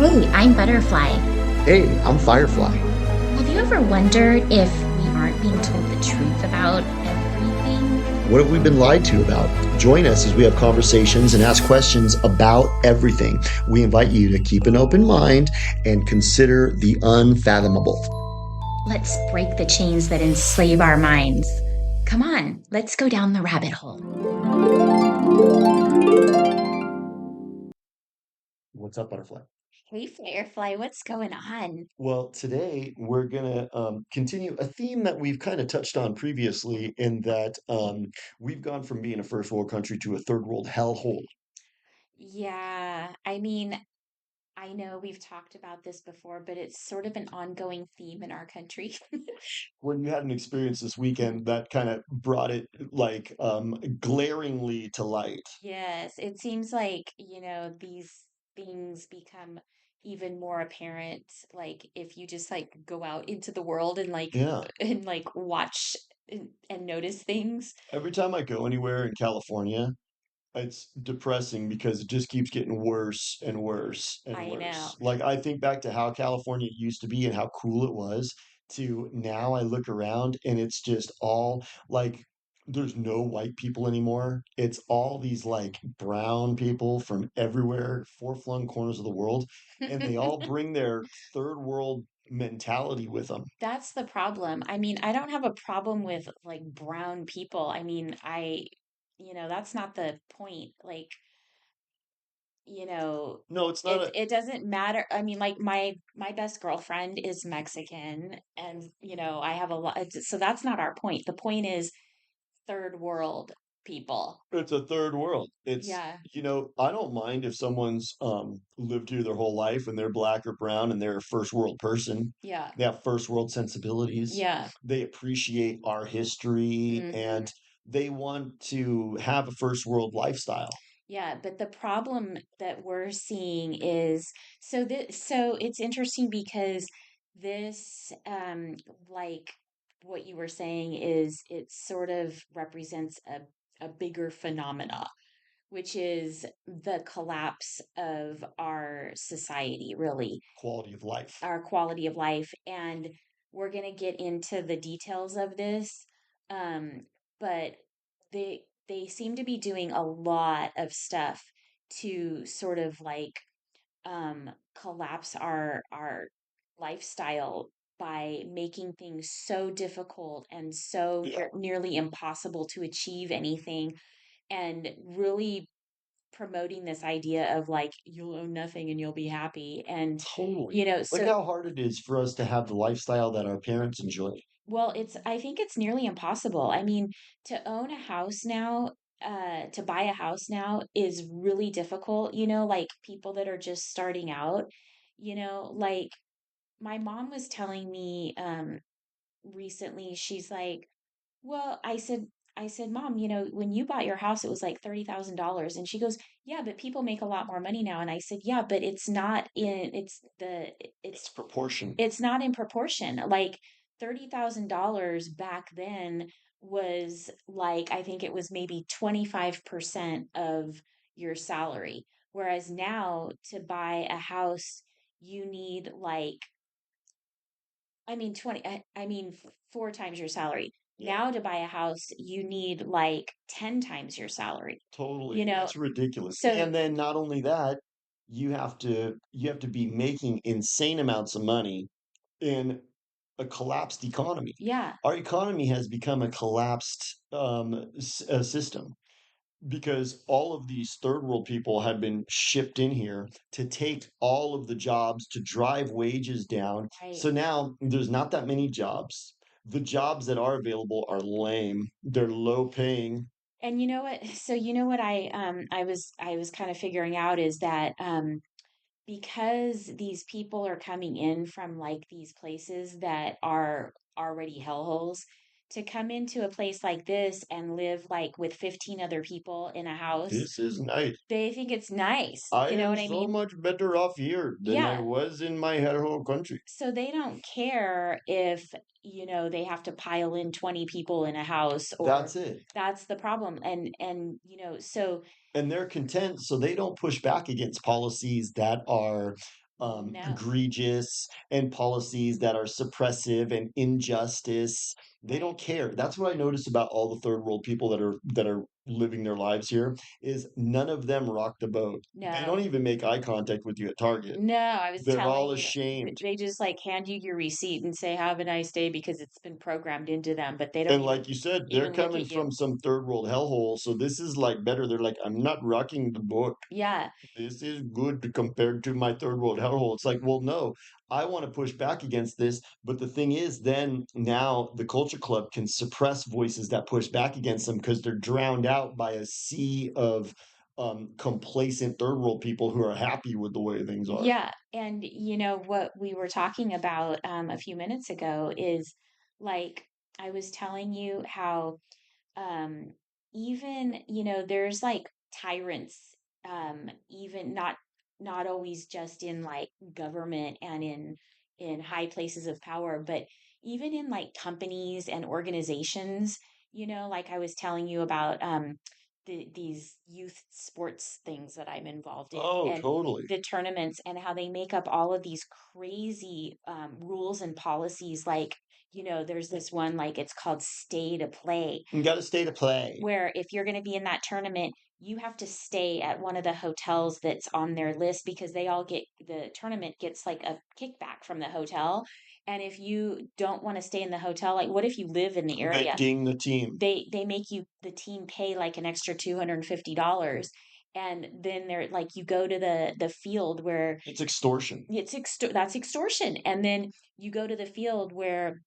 Hey, I'm Butterfly. Hey, I'm Firefly. Have you ever wondered if we aren't being told the truth about everything? What have we been lied to about? Join us as we have conversations and ask questions about everything. We invite you to keep an open mind and consider the unfathomable. Let's break the chains that enslave our minds. Come on, let's go down the rabbit hole. What's up, Butterfly? Hey, Firefly, what's going on? Well, today we're going to continue a theme that we've kind of touched on previously, in that we've gone from being a first world country to a third world hellhole. Yeah, I know we've talked about this before, but it's sort of an ongoing theme in our country. When you had an experience this weekend that kind of brought it like glaringly to light. Yes, it seems like, these things become even more apparent, like if you just like go out into the world and like Yeah. watch and notice things. Every time I go anywhere in California, it's depressing because it just keeps getting worse and worse and I know. worse. Like, I think back to how California used to be and how cool it was, to now I look around and it's just all like there's no white people anymore. It's all these like brown people from everywhere, far-flung corners of the world, and they all bring their third world mentality with them. That's the problem. I mean, I don't have a problem with like brown people. I mean, that's not the point. Like, No, it's not it a it doesn't matter. I mean, like my best girlfriend is Mexican, and I have a lot. So that's not our point. The point is third world people. It's a third world. Yeah, I don't mind if someone's lived here their whole life and they're black or brown and they're a first world person. yeah, They have first world sensibilities. yeah. They appreciate our history Hmm. and they want to have a first world lifestyle. Yeah, but the problem that we're seeing is so it's interesting because this like what you were saying is it sort of represents a bigger phenomena, which is the collapse of our society, really, Quality of life. our quality of life. And we're going to get into the details of this. But they seem to be doing a lot of stuff to sort of like collapse our lifestyle by making things so difficult and so Yeah, nearly impossible to achieve anything, and really promoting this idea of like you'll own nothing and you'll be happy. And totally. Look so how hard it is for us to have the lifestyle that our parents enjoyed. well, I think it's nearly impossible. I mean, to own a house now, to buy a house now is really difficult, like people that are just starting out, like my mom was telling me recently. She's like, well, I said, Mom, when you bought your house, it was like $30,000. And she goes, yeah, but people make a lot more money now. And I said, yeah, but It's proportion. it's not in proportion. Like $30,000 back then was like, I think it was maybe 25% of your salary. Whereas now to buy a house, you need like, I mean, 20, I mean, 4 times your salary. Yeah. Now to buy a house, you need like 10 times your salary, you Totally. know? It's ridiculous. So, And then not only that, you have to be making insane amounts of money in a collapsed economy. yeah. Our economy has become a collapsed system because all of these third world people have been shipped in here to take all of the jobs, to drive wages down. Right. So now there's not that many jobs. The jobs that are available are lame. They're low paying. And you know what? So you know what I was kind of figuring out is that because these people are coming in from like these places that are already hellholes, to come into a place like this and live like with 15 other people in a house, This is nice. they think it's nice. I You know am what I so mean? much better off here than I Yeah. was in my home country. So they don't care if, they have to pile in 20 people in a house, or That's it. that's the problem. So And they're content, so they don't push back against policies that are No. egregious and policies that are suppressive and injustice. They Right. don't care. That's what I notice about all the third world people that are living their lives here is none of them rock the boat. They don't No. even make eye contact with you at Target. No, I was They're telling all you, ashamed. they just like hand you your receipt and say, "Have a nice day," because it's been programmed into them, but they don't And like you said, they're even look coming at you. from some third world hellhole. So this is like better. They're like, I'm not rocking the boat. Yeah. This is good compared to my third world hellhole. It's like, well, no, I want to push back against this. But the thing is, then now the culture club can suppress voices that push back against them because they're drowned out by a sea of complacent third world people who are happy with the way things are. Yeah, and what we were talking about a few minutes ago is like I was telling you how um even there's like tyrants, even not always just in like government and in high places of power, but even in like companies and organizations, like I was telling you about these youth sports things that I'm involved in, Oh, and totally. the tournaments, and how they make up all of these crazy rules and policies. Like, there's this one, like it's called stay to play, You got to stay to play. where if you're going to be in that tournament, you have to stay at one of the hotels that's on their list, because the tournament gets like a kickback from the hotel. And if you don't want to stay in the hotel, like what if you live in the They area? ding the team. They make the team pay like an extra $250. And then they're like, you go to the field where It's extortion. that's extortion. And then you go to the field where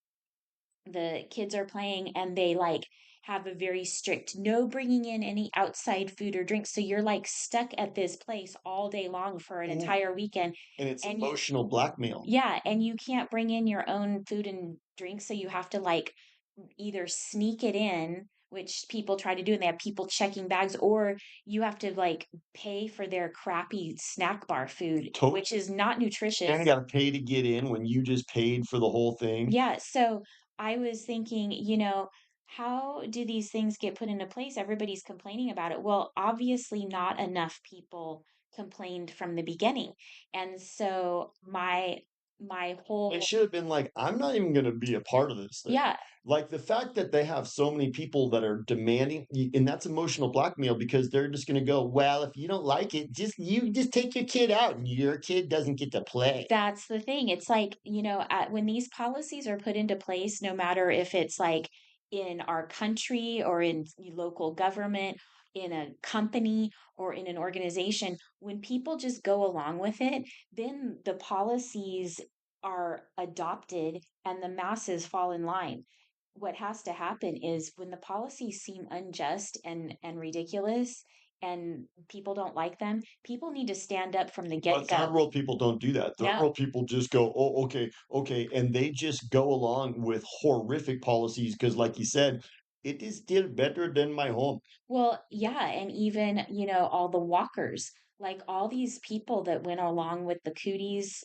the kids are playing, and they like have a very strict no bringing in any outside food or drinks, so you're like stuck at this place all day long for an Ooh, entire weekend. and it's And you emotional blackmail. yeah, and you can't bring in your own food and drinks, so you have to like either sneak it in, which people try to do, and they have people checking bags, or you have to like pay for their crappy snack bar food, which Totally. is not And you nutritious. got to pay to get in when you just paid for the whole thing. Yeah, so I was thinking, how do these things get put into place? Everybody's complaining about it. Well, obviously not enough people complained from the beginning. And so my They whole should have been like, I'm not even going to be a part of this thing. yeah, Like the fact that they have so many people that are demanding, and that's emotional blackmail because they're just going to go, well, if you don't like it, just take your kid out and your kid doesn't get to play. that's the thing. It's like, when these policies are put into place, no matter if it's like in our country or in local government, in a company or in an organization, when people just go along with it, then the policies are adopted and the masses fall in line. What has to happen is when the policies seem unjust and ridiculous and people don't like them, people need to stand up from the But third get-go. world people don't do that. Third No. world people just go, oh, okay, okay. And they just go along with horrific policies because, like you said, it is still better than my home. Well, yeah, and even, all the walkers, like all these people that went along with the cooties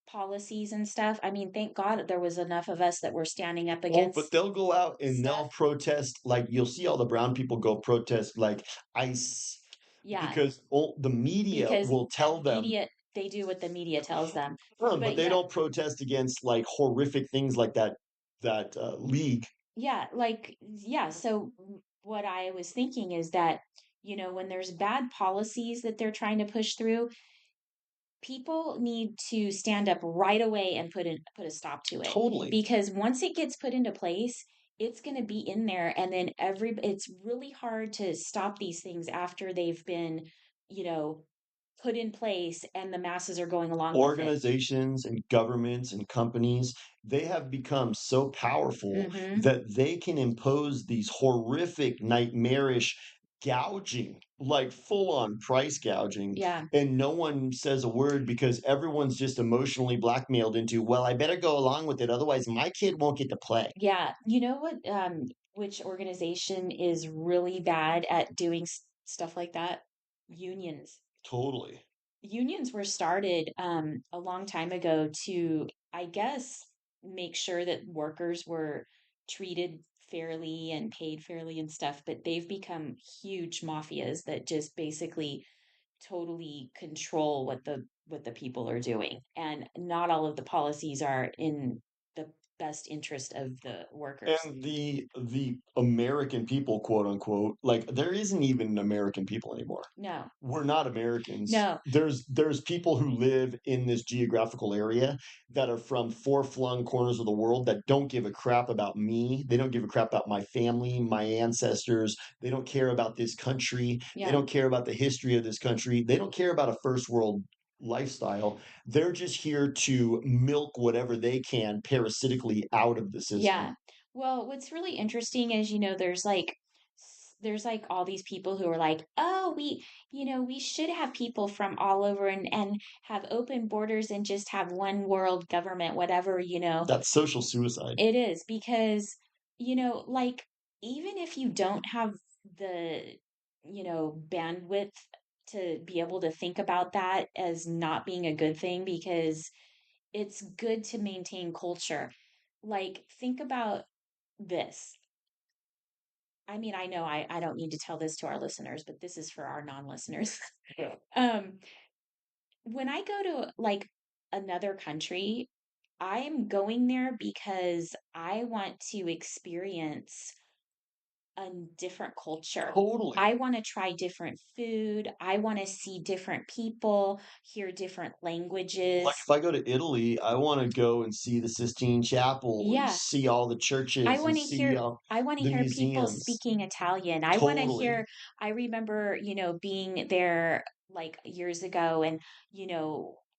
policies and stuff. I mean, thank God there was enough of us that were standing up Oh, but against they'll go out and they'll stuff. protest. Like you'll see all the brown people go protest like ICE Yeah, because the media because will tell them, media, they do what the media tells them. but But they yeah, don't protest against like horrific things like that league. yeah, like, yeah. So what I was thinking is that, when there's bad policies that they're trying to push through, people need to stand up right away and put a stop to it, Totally. because once it gets put into place, it's going to be in there, and then it's really hard to stop these things after they've been you know put in place and the masses are going along with it. Organizations and governments and companies, they have become so powerful Mhm. that they can impose these horrific, nightmarish gouging, like full on price gouging. Yeah. And no one says a word because everyone's just emotionally blackmailed into, well, I better go along with it. Otherwise, my kid won't get to play. Yeah, you know what, which organization is really bad at doing stuff like that? Unions. Totally. Unions were started a long time ago to, I guess, make sure that workers were treated fairly and paid fairly and stuff, but they've become huge mafias that just basically totally control what the people are doing, and not all of the policies are in the best interest of the workers. And the American people, quote unquote, like there isn't even American people anymore. No, We're not Americans. no, There's people who live in this geographical area that are from far-flung corners of the world that don't give a crap about me. They don't give a crap about my family, my ancestors. They don't care about this country. They yeah. don't care about the history of this country. They don't care about a first world lifestyle. They're just here to milk whatever they can parasitically out of the Yeah. system. Well, what's really interesting is, there's like all these people who are like, "Oh, we should have people from all over and have open borders and just have one world government, whatever." That's social suicide. It is because, like, even if you don't have the, bandwidth to be able to think about that as not being a good thing, because it's good to maintain culture. Like, think about this. I mean, I know I don't need to tell this to our listeners, but this is for our non-listeners. Yeah. um, when I go to like another country, I'm going there because I want to experience a different culture. Totally. I want to try different food. I want to see different people, hear different Like languages. if I go to Italy, I want to go and see the Sistine Chapel and Yeah, see all the I churches and want to see hear I want to the hear people museums. speaking Italian. I want to Totally. hear I remember, being there like years ago, and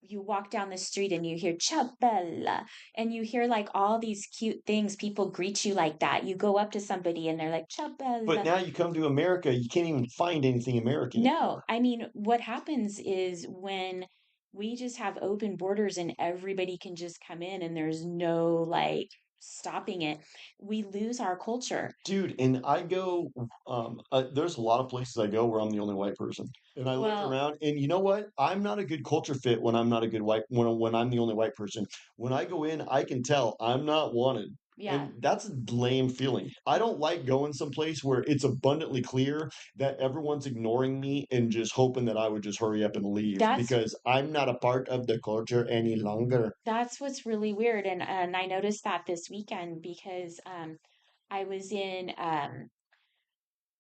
you walk down the street and you hear ciao bella, and you hear like all these cute things. People greet you like that. You go up to somebody and they're like ciao But bella. now you come to America, you can't even find anything American No, anymore. I mean, what happens is when we just have open borders and everybody can just come in and there's no like stopping it, we lose our culture. Dude, and I go, there's a lot of places I go where I'm the only white person. And I look Well, around and you know what? I'm not a good culture fit when I'm not a good white, when I'm the only white person. When I go in, I can tell I'm not wanted. yeah, And that's a lame feeling. I don't like going someplace where it's abundantly clear that everyone's ignoring me and just hoping that I would just hurry up and leave that's because I'm not a part of the culture any longer. that's what's really weird, and I noticed that this weekend because I was in um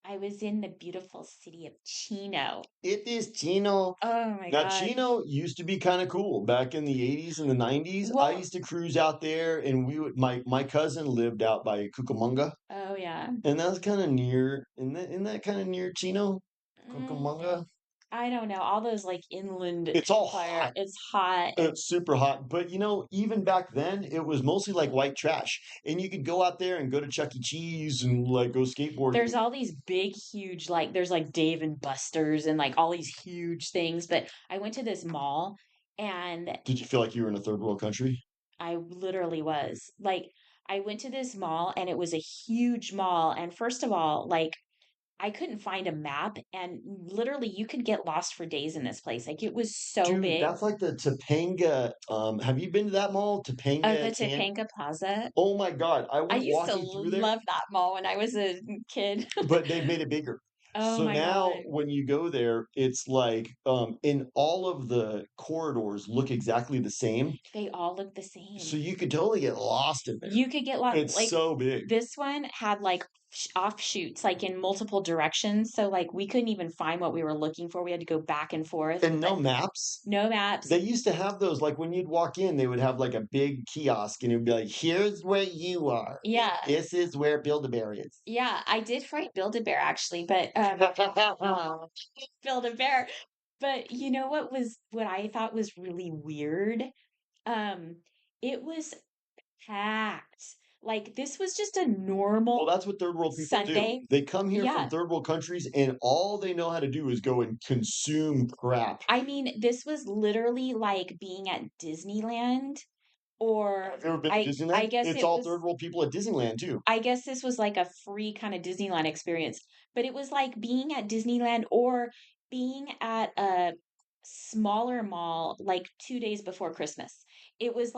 I was in the beautiful city of Chino. It is Chino. Oh my Now, God. Chino used to be kind of cool back in the 80s and the 90s. I Well, used to cruise out there and my cousin lived out by Cucamonga, oh yeah. and that was kind of near, isn't that kind of near Chino? Mm, Cucamonga? I don't know. All those like inland It's all fire, hot. it's hot, and It's super hot. But even back then, it was mostly like white trash. And you could go out there and go to Chuck E. Cheese and like go skateboarding. there's all these big, huge, like there's like Dave and Buster's and like all these huge things. But I went to this mall and Did you feel like you were in a third world country? I literally was. Like, I went to this mall and it was a huge mall. And first of all, like, I couldn't find a map, and literally you could get lost for days in this place. Like, it was so Dude, big. that's like the Topanga. Have you been to that mall? The Topanga Can. Topanga Plaza. Oh my God, I I went used to walking through there, love that mall when I was a kid. but they've made it bigger. Oh So my now God. when you go there, it's like in all of the corridors look exactly the same. They all look the So same. you could totally get lost in there. You could get lost. It's Like, so big. this one had like offshoots, like in multiple directions. So, like, we couldn't even find what we were looking for. We had to go back and forth, And but no maps. no maps. They used to have those, like when you'd walk in, they would have like a big kiosk and it would be like, here's where you are. And Yeah. this is where Build-A-Bear is. Yeah, I did fight Build-A-Bear actually, but Build-A-Bear. But you know what I thought was really weird? Um, it was packed. Like, this was just a Well, normal that's what third world people do. Sunday. They come here from Yeah. third world countries and all they know how to do is go and consume crap. I mean, this was literally like being at Disneyland, or Have you ever been to I Disneyland? guess It's it all was third world people at Disneyland too. I guess this was like a free kind of Disneyland experience, but it was like being at Disneyland or being at a smaller mall like 2 days before Christmas. It was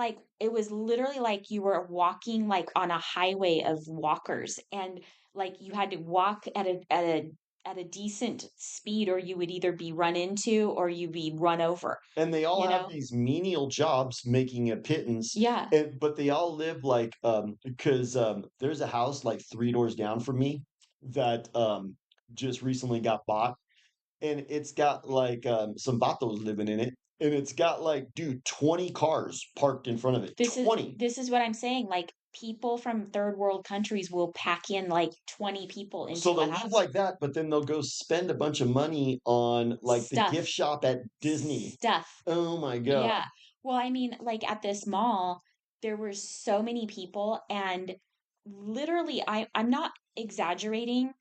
literally like you were walking like on a highway of walkers, and like you had to walk at a at a decent speed, or you would either be run into or you be run over, And they all you have know? these menial jobs making a pittance, Yeah. and but they all live like, because, there's a house like 3 doors down from me that, just recently got bought, and it's got like, some vatos living in it, and it's got like, dude, 20 cars parked in front of it, This is 20. this is what I'm saying, like, people from third world countries will pack in, like, 20 people So into a they'll live house. like that, but then they'll go spend a bunch of money on, like, the gift Stuff. shop at Disney. Stuff. Oh my god. Yeah. Well, I mean, like, at this mall, there were so many people, and literally, I'm not exaggerating,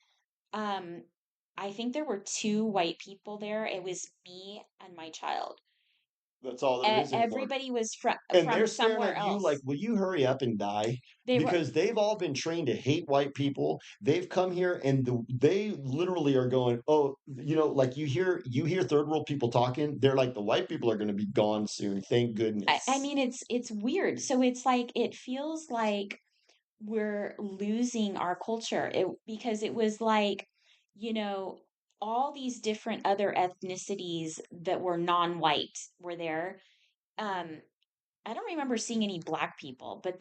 um, I think there were 2 white people there, it was me and my child. That's all there is anymore. Everybody was And from they're staring somewhere at you like, else. "Will you hurry up and die?" They were Because they've all been trained to hate white people. They've come here and they literally are going, "Oh," like you hear third world people talking, they're like, "The white people are gonna be gone soon, thank I goodness." mean, it's weird. So it's like it feels like we're losing our culture. Because it was like, you know, all these different other ethnicities that were non-white were there. Um, I don't remember seeing any black people, but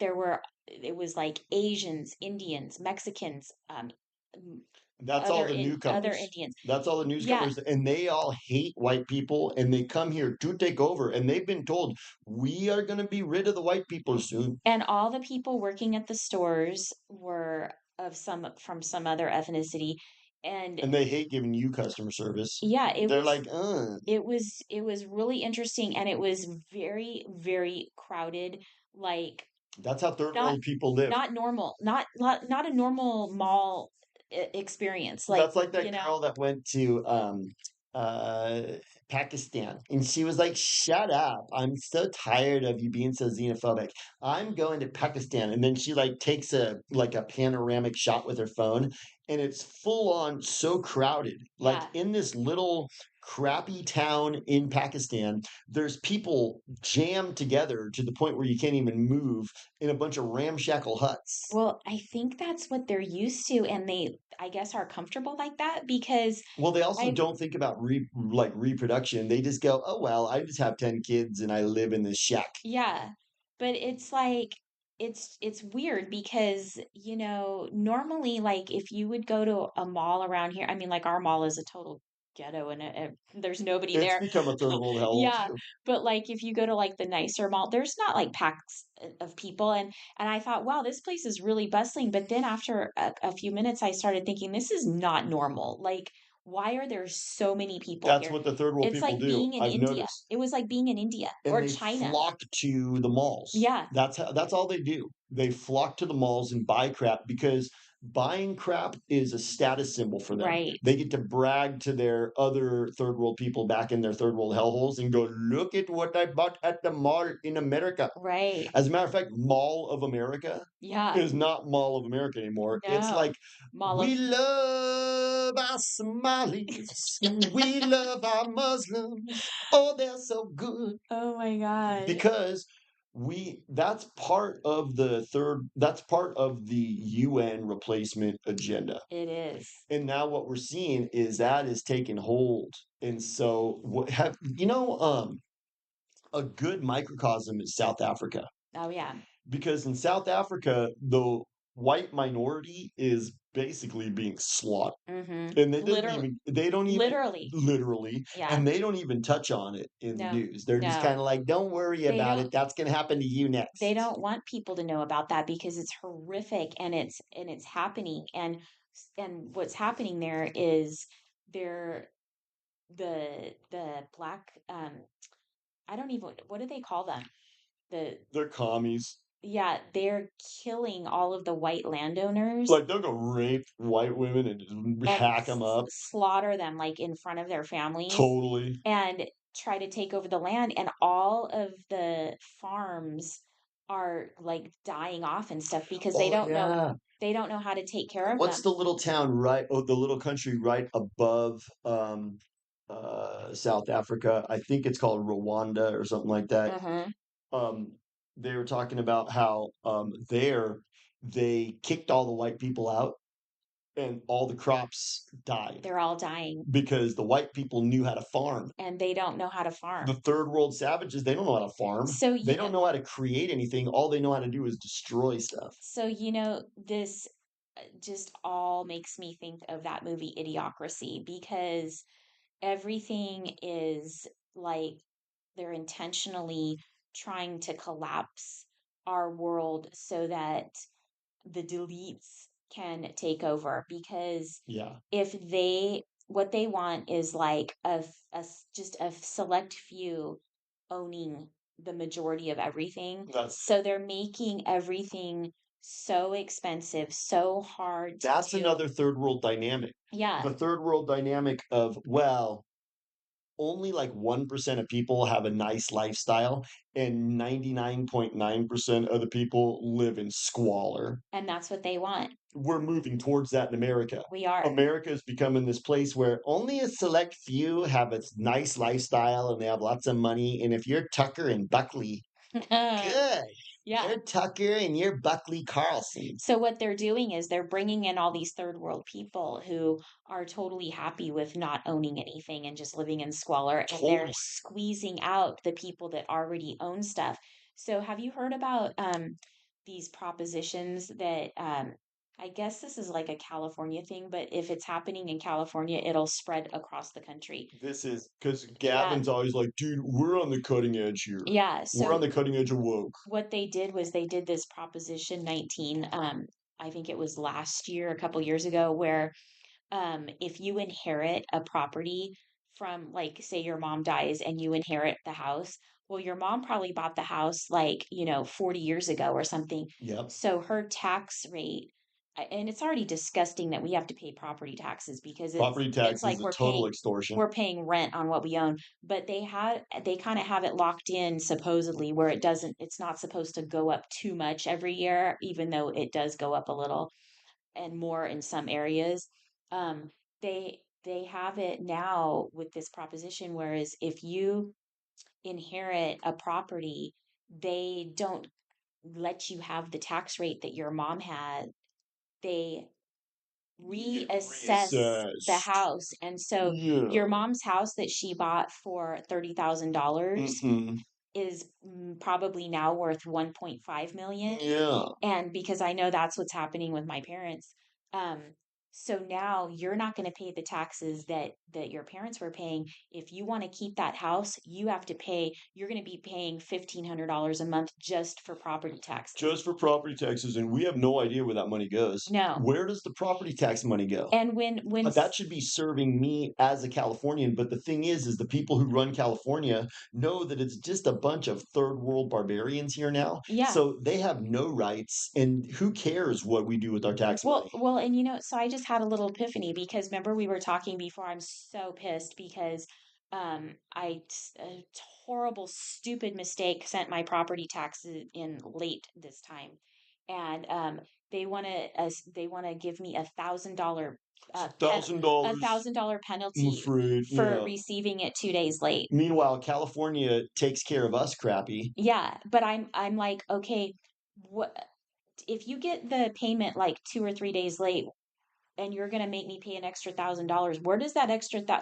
it was like Asians, Indians, Mexicans, m- That's all the other newcomers. Indians. That's all the Yeah, newcomers, and they all hate white people, and they come here to take over, and they've been told, "We are gonna be rid of the white people soon." and all the people working at the stores were from some other ethnicity. And And they hate giving you customer service. yeah, They're like, "Ugh." it was really interesting, and it was very, very crowded, like That's how third not world people live. not normal, not a normal mall experience, like, That's like that girl that went to uh Pakistan, and she was like, "Shut up. I'm so tired of you being so xenophobic. I'm going to Pakistan." And then she like takes a panoramic shot with her phone, and it's full on so crowded. Like yeah. in this little crappy town in Pakistan, there's people jammed together to the point where you can't even move in a bunch of ramshackle huts. Well, I think that's what they're used to, and they, I guess, are comfortable like that because Well, they also I don't think about reproduction. They just go, "Oh well, I just have 10 kids and I live in this shack." yeah, but it's like it's weird because, normally, like, if you would go to a mall around here, I mean, like, our mall is a total ghetto, and there's nobody It's there. become a third world hellhole Yeah, too. but, like, if you go to, like, the nicer mall, there's not, like, packs of people, and I thought, "Wow, this place is really bustling," but then after a few minutes, I started thinking, "This is not normal, like, why are there so many people That's here?" what the third world It's people like do. being in I've India. noticed. It was like being in India And or they China. flock to the malls. Yeah, That's all they do. They flock to the malls and buy crap because buying crap is a status symbol for them. right, They get to brag to their other third world people back in their third world hellholes and go, "Look at what I bought at the mall in America." right. As a matter of fact, Mall of America Yeah, is not Mall of America anymore. It's no. like, Mall "We of love our Somalis. We love our Muslims. Oh, they're so good." Oh my god. Because that's part of the UN replacement agenda. It is. And now what we're seeing is that is taking hold. And so what have a good microcosm is South Africa, Oh, yeah. because in South Africa, the white minority is basically being slaughtered. Mhm. And Literally, they don't even literally. literally, Yeah. and they don't even touch on it in the No, news. They're just no. kind of like, "Don't worry They about don't it. That's going to happen to you they next." don't want people to know about that because it's horrific, and it's happening, and what's happening there is they're the black, I don't even, what do they call them? The They're commies. Yeah, they're killing all of the white landowners Like they'll go rape white women and just and hack them up. slaughter them, like, in front of their families, Totally. and try to take over the land, and all of the farms are, like, dying off and stuff because Oh yeah. they don't know how to take care of What's them. the little town right? Oh, the little country right above South Africa. I think it's called Rwanda or something like that. Mhm. um, they were talking about how there they kicked all the white people out, and all the crops died They're all dying because the white people knew how to farm. and they don't know how to The farm. third world savages, they don't know how to farm. So, They don't know how to create anything. All they know how to do is destroy stuff. this just all makes me think of that movie Idiocracy because everything is like they're intentionally trying to collapse our world so that the deletes can take over because Yeah, if they what they want is like just a select few owning the majority of everything, that's so they're making everything so expensive, so hard to that's do. another third world dynamic. Yeah, The third world dynamic of, well, only like 1% of people have a nice lifestyle, and 99.9% of the people live in squalor. and that's what they want. We're moving towards that in America. We are. America is becoming this place where only a select few have a nice lifestyle and they have lots of money. And if you're Tucker and Buckley, good. Yeah. You're Tucker and you're Buckley Carlson. So what they're doing is they're bringing in all these third world people who are totally happy with not owning anything and just living in squalor, and they're Totally. squeezing out the people that already own stuff. So have you heard about these propositions that I guess this is like a California thing, but if it's happening in California, it'll spread across the country. This is because Yeah. Gavin's always like, dude, we're on the cutting edge here. Yeah. We're on So the cutting edge of woke. what they did was they did this Proposition 19. I think it was last year, a couple years ago, where if you inherit a property from, like, say your mom dies and you inherit the house, well, your mom probably bought the house like, 40 years ago or something. Yep. So her tax rate, and it's already disgusting that we have to pay property taxes because Property it's tax is like a total extortion. we're paying rent on what we own, but they kind of have it locked in supposedly where it's not supposed to go up too much every year, even though it does go up a little and more in some areas. Um, they have it now with this proposition, whereas if you inherit a property, they don't let you have the tax rate that your mom had. They You get reassess the reassessed. house. And so Yeah. your mom's house that she bought for $30,000 Hmm. is probably now worth 1.5 million. Yeah. And because I know that's what's happening with my parents. Um, so now you're not going to pay the taxes that your parents were paying. If you want to keep that house, you're going to be paying $1,500 a month just for property taxes. Just for property taxes, and we have no idea where that money goes. No. Where does the property tax money go? And when That should be serving me as a Californian. But the thing is the people who run California know that it's just a bunch of third world barbarians here now. yeah. So they have no rights, and who cares what we do with our tax money? And so I just had a little epiphany because remember we were talking before. I'm so pissed because a horrible, stupid mistake sent my property taxes in late this time, and they want to give me It's a $1,000. $1,000 I'm penalty afraid, for yeah. receiving it 2 days late. Meanwhile, California takes care of us crappy. Yeah, but I'm like, okay, what if you get the payment like 2 or 3 days late? And you're going to make me pay an extra $1,000. Where does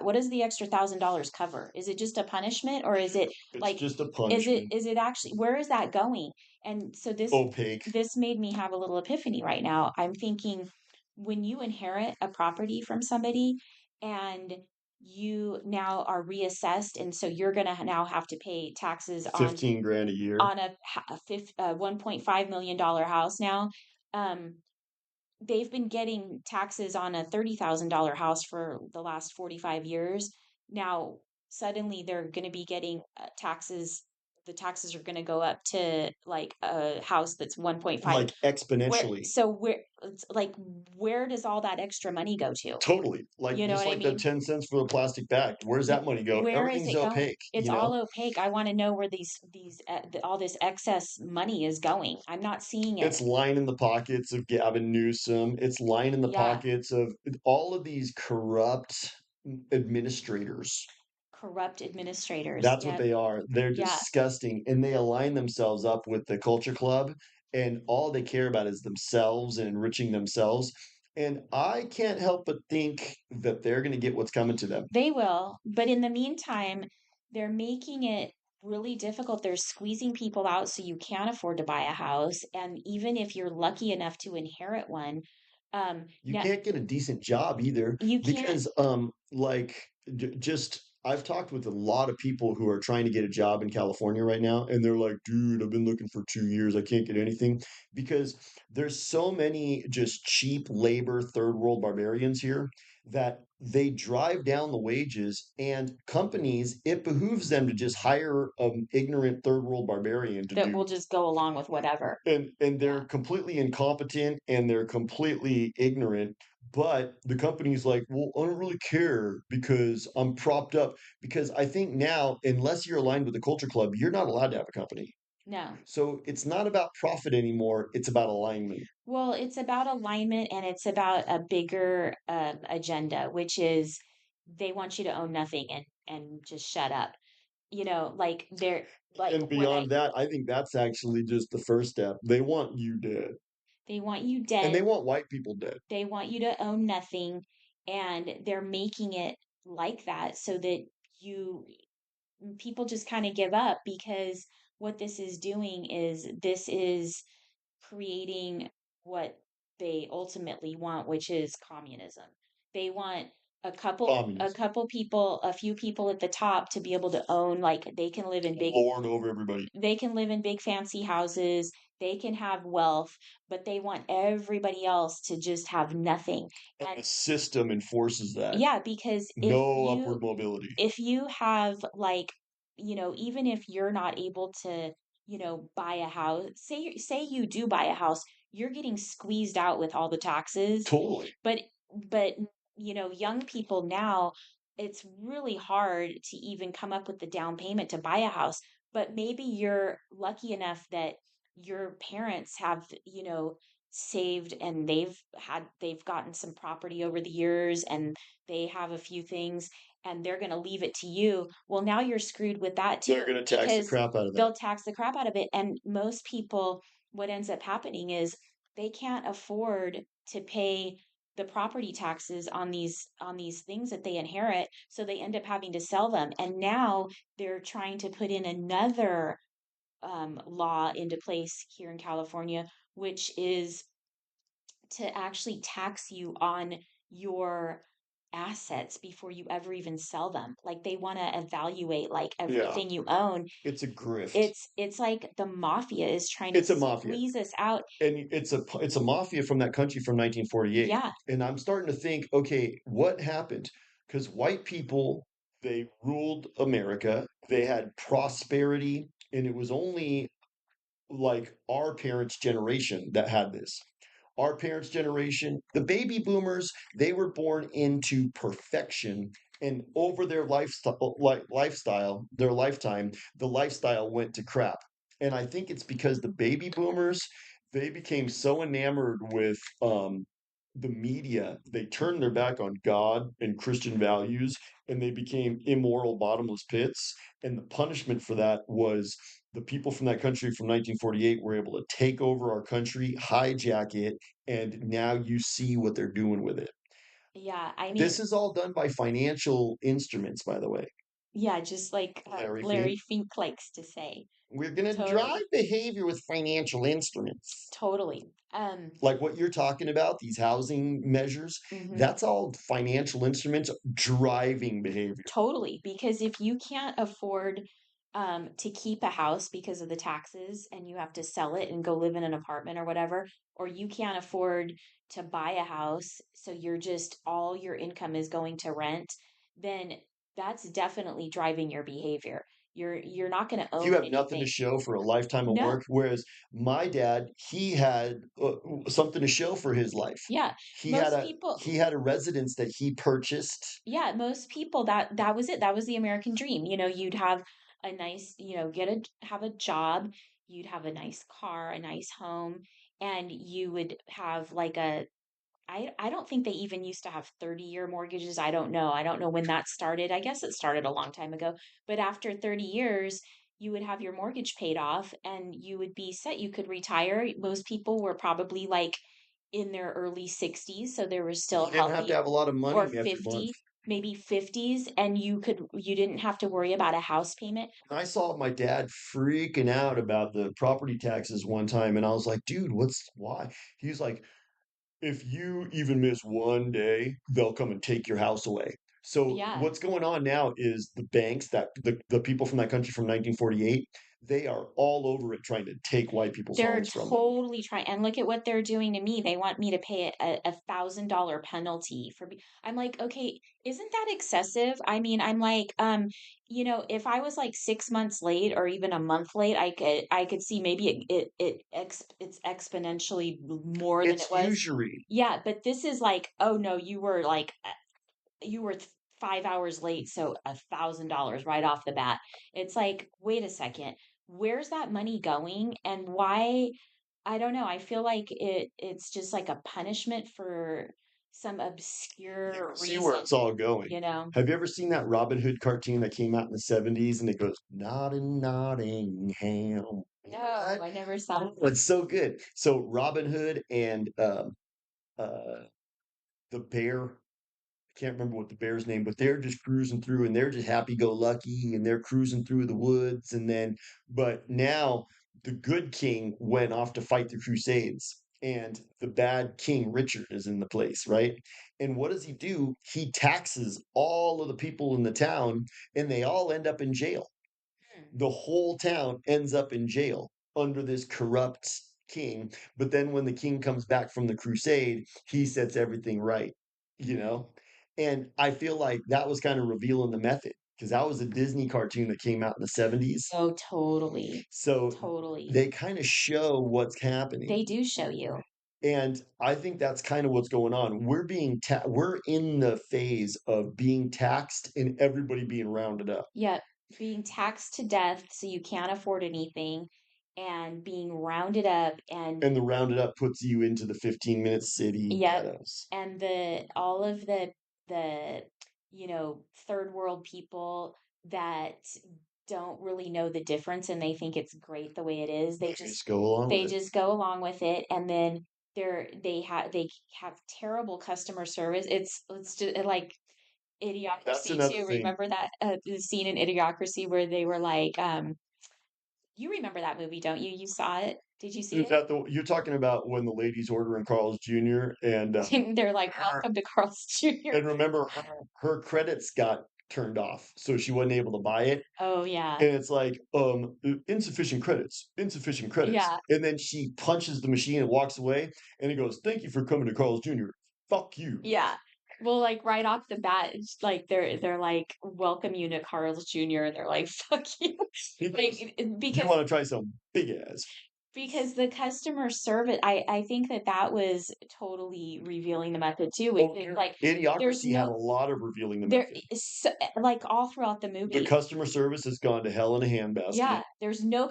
what does the extra $1,000 cover? Is it just a punishment, or is it It's like, just a punishment. is it actually, where is that going? And so Opaque. this made me have a little epiphany right now. I'm thinking when you inherit a property from somebody and you now are reassessed, and so you're going to now have to pay taxes 15 grand a year. on a $1.5 million house now. Um, they've been getting taxes on a $30,000 house for the last 45 years. Now, suddenly they're going to be getting taxes. The taxes are going to go up to like a house that's 1.5. Like exponentially. It's like, where does all that extra money go to? Totally. Like You know just what I like the mean? 10 cents for the plastic bag. Where's that money go? Where is Everything's it going? opaque, It's all opaque. I want to know where all this excess money is going. I'm not seeing it. It's lining the pockets of Gavin Newsom. It's lining the Yeah. pockets of all of these corrupt administrators. Corrupt administrators. That's what Yeah. they are. They're Yeah. disgusting. And they align themselves up with the culture club. And all they care about is themselves and enriching themselves. And I can't help but think that they're going to get what's coming to them. They will, but in the meantime, they're making it really difficult. They're squeezing people out so you can't afford to buy a house, and even if you're lucky enough to inherit one, You now can't get a decent job either you can't. because just I've talked with a lot of people who are trying to get a job in California right now, and they're like, dude, I've been looking for 2 years, I can't get anything because there's so many just cheap labor third world barbarians here that they drive down the wages, and companies, it behooves them to just hire an ignorant third world barbarian to That do, will just go along with whatever. and they're Yeah. completely incompetent and they're completely ignorant, but the company's like, well, I don't really care because I'm propped up, because I think now, unless you're aligned with the culture club, you're not allowed to have a company. No. So it's not about profit anymore, it's about alignment. Well, it's about alignment and it's about a bigger agenda, which is they want you to own nothing and just shut up. Like they're like And when I beyond that, I think that's actually just the first step. They want you dead, they want you and they dead, want white people dead. they want you to own nothing, and they're making it like that so that you people just kind of give up because what this is doing is this is creating what they ultimately want, which is communism. They want a Communism. couple people, a few people at the top to be able to own, like Lord over everybody. they can live in big fancy houses, they can have wealth, but they want everybody else to just have nothing. And And the system enforces that. yeah, because No upward mobility. if you have like, even if you're not able to, buy a house, say you do buy a house, you're getting squeezed out with all the taxes. Totally. But but young people now, it's really hard to even come up with the down payment to buy a house. But maybe you're lucky enough that your parents have, saved and they've gotten some property over the years and they have a few things and they're going to leave it to you. Well, now you're screwed with that They're too going to tax the because crap out of that. they'll tax the crap out of it. And most people, what ends up happening is they can't afford to pay the property taxes on these things that they inherit, so they end up having to sell them. And now they're trying to put in another law into place here in California, which is to actually tax you on your assets before you ever even sell them. Like they want to evaluate like Yeah. everything you own. It's a grift. It's like the mafia is trying to It's a mafia. squeeze us out. And it's a mafia from that country from 1948. Yeah, And I'm starting to think, okay, what happened? Because white people, they ruled America, they had prosperity, and it was only like our parents' generation that had this. Our parents' generation, the baby boomers, they were born into perfection. And over their their lifetime, the lifestyle went to crap. And I think it's because the baby boomers, they became so enamored with the media, they turned their back on God and Christian values, and they became immoral, bottomless pits. And the punishment for that was the people from that country from 1948 were able to take over our country, hijack it, and now you see what they're doing with it. yeah. I mean, This is all done by financial instruments, by the way. yeah, just like Larry Larry Fink. Fink likes to say. We're going to drive Totally, behavior with financial instruments. totally. Like what you're talking about, these housing measures, Mhm. that's all financial instruments driving behavior. Totally, because if you can't afford to keep a house because of the taxes and you have to sell it and go live in an apartment or whatever, or you can't afford to buy a house, so you're just all your income is going to rent, then that's definitely driving your behavior. You're not going to You own have nothing to anything. show for a lifetime of No. work. Whereas my dad, he had something to show for his life. Yeah. He had Most a people he had a residence that he purchased. Yeah, most people that was it. That was the American dream. You'd have a nice, have a job, you'd have a nice car, a nice home, and you would have like I don't think they even used to have 30-year mortgages. I don't know. I don't know when that started. I guess it started a long time ago. But after 30 years, you would have your mortgage paid off and you would be set. You could retire. Most people were probably like in their early 60s, so they were still You didn't have to healthy, have a lot of or money every month. 50, maybe 50s, and you didn't have to worry about a house payment. I saw my dad freaking out about the property taxes one time, and I was like, dude, why? He's like, if you even miss one day, they'll come and take your house away. So Yeah. what's going on now is the banks that the people from that country from 1948, they are all over it trying to take white people's They're homes from them. totally trying, and look at what they're doing to me. They want me to pay a $1,000 penalty for I'm like, okay, isn't that excessive? I mean, I'm like, if I was like 6 months late or even a month late, I could see maybe it's exponentially more than it It's was. usury. Yeah, but this is like, oh no, you were 5 hours late, so $1,000 right off the bat. It's like, wait a second, where's that money going, and why? I don't know. I feel like it's just like a punishment for some You can obscure see where reason, it's all going. you know? Have you ever seen that Robin Hood cartoon that came out in the 70s and it goes, not in Nottingham? No, What? I never saw. Oh, it's so good. So Robin Hood and the bear, I can't remember what the bear's name, but they're just cruising through and they're just happy go lucky and they're cruising through the woods. And then, but now the good king went off to fight the Crusades and the bad King Richard is in the place, right? And what does he do? He taxes all of the people in the town and they all end up in jail. Hmm. The whole town ends up in jail under this corrupt king. But then when the king comes back from the crusade, he sets everything right, you Mm. know? And I feel like that was kind of revealing the method because that was a Disney cartoon that came out in the 70s. Oh, totally. So Totally. they kind of show what's happening. They do show you. And I think that's kind of what's going on. We're in the phase of being taxed and everybody being rounded up. Yeah, being taxed to death so you can't afford anything, and being rounded up, and And the rounded up puts you into the 15-minute city yep, ghettos. and the all of the third world people that don't really know the difference, and they think it's great the way it is. They just go along with They it. just go along with it, and then they have terrible customer service. It's just like That's Idiocracy another too. thing. Remember that the scene in Idiocracy where they were like, you remember that movie, don't you? You saw it. Did you see Is it? that the you're talking about when the ladies ordering Carl's Jr. and They're like, her welcome to Carl's Jr. and remember her credits got turned off, so she wasn't able to buy it. Oh yeah. And it's like, insufficient credits, insufficient credits. Yeah. And then she punches the machine and walks away, and it goes, "Thank you for coming to Carl's Jr. Fuck you." Yeah. Well, like right off the bat, it's like they're like, welcome you to Carl's Jr. And they're like, fuck you. He Like goes, "You because want to try some big ass?" the customer service, I think that was totally revealing the method too. Oh, Like there's Idiocracy had no a lot of revealing the there method. is like all throughout the The movie. customer service has gone to hell in a handbasket. Yeah, there's no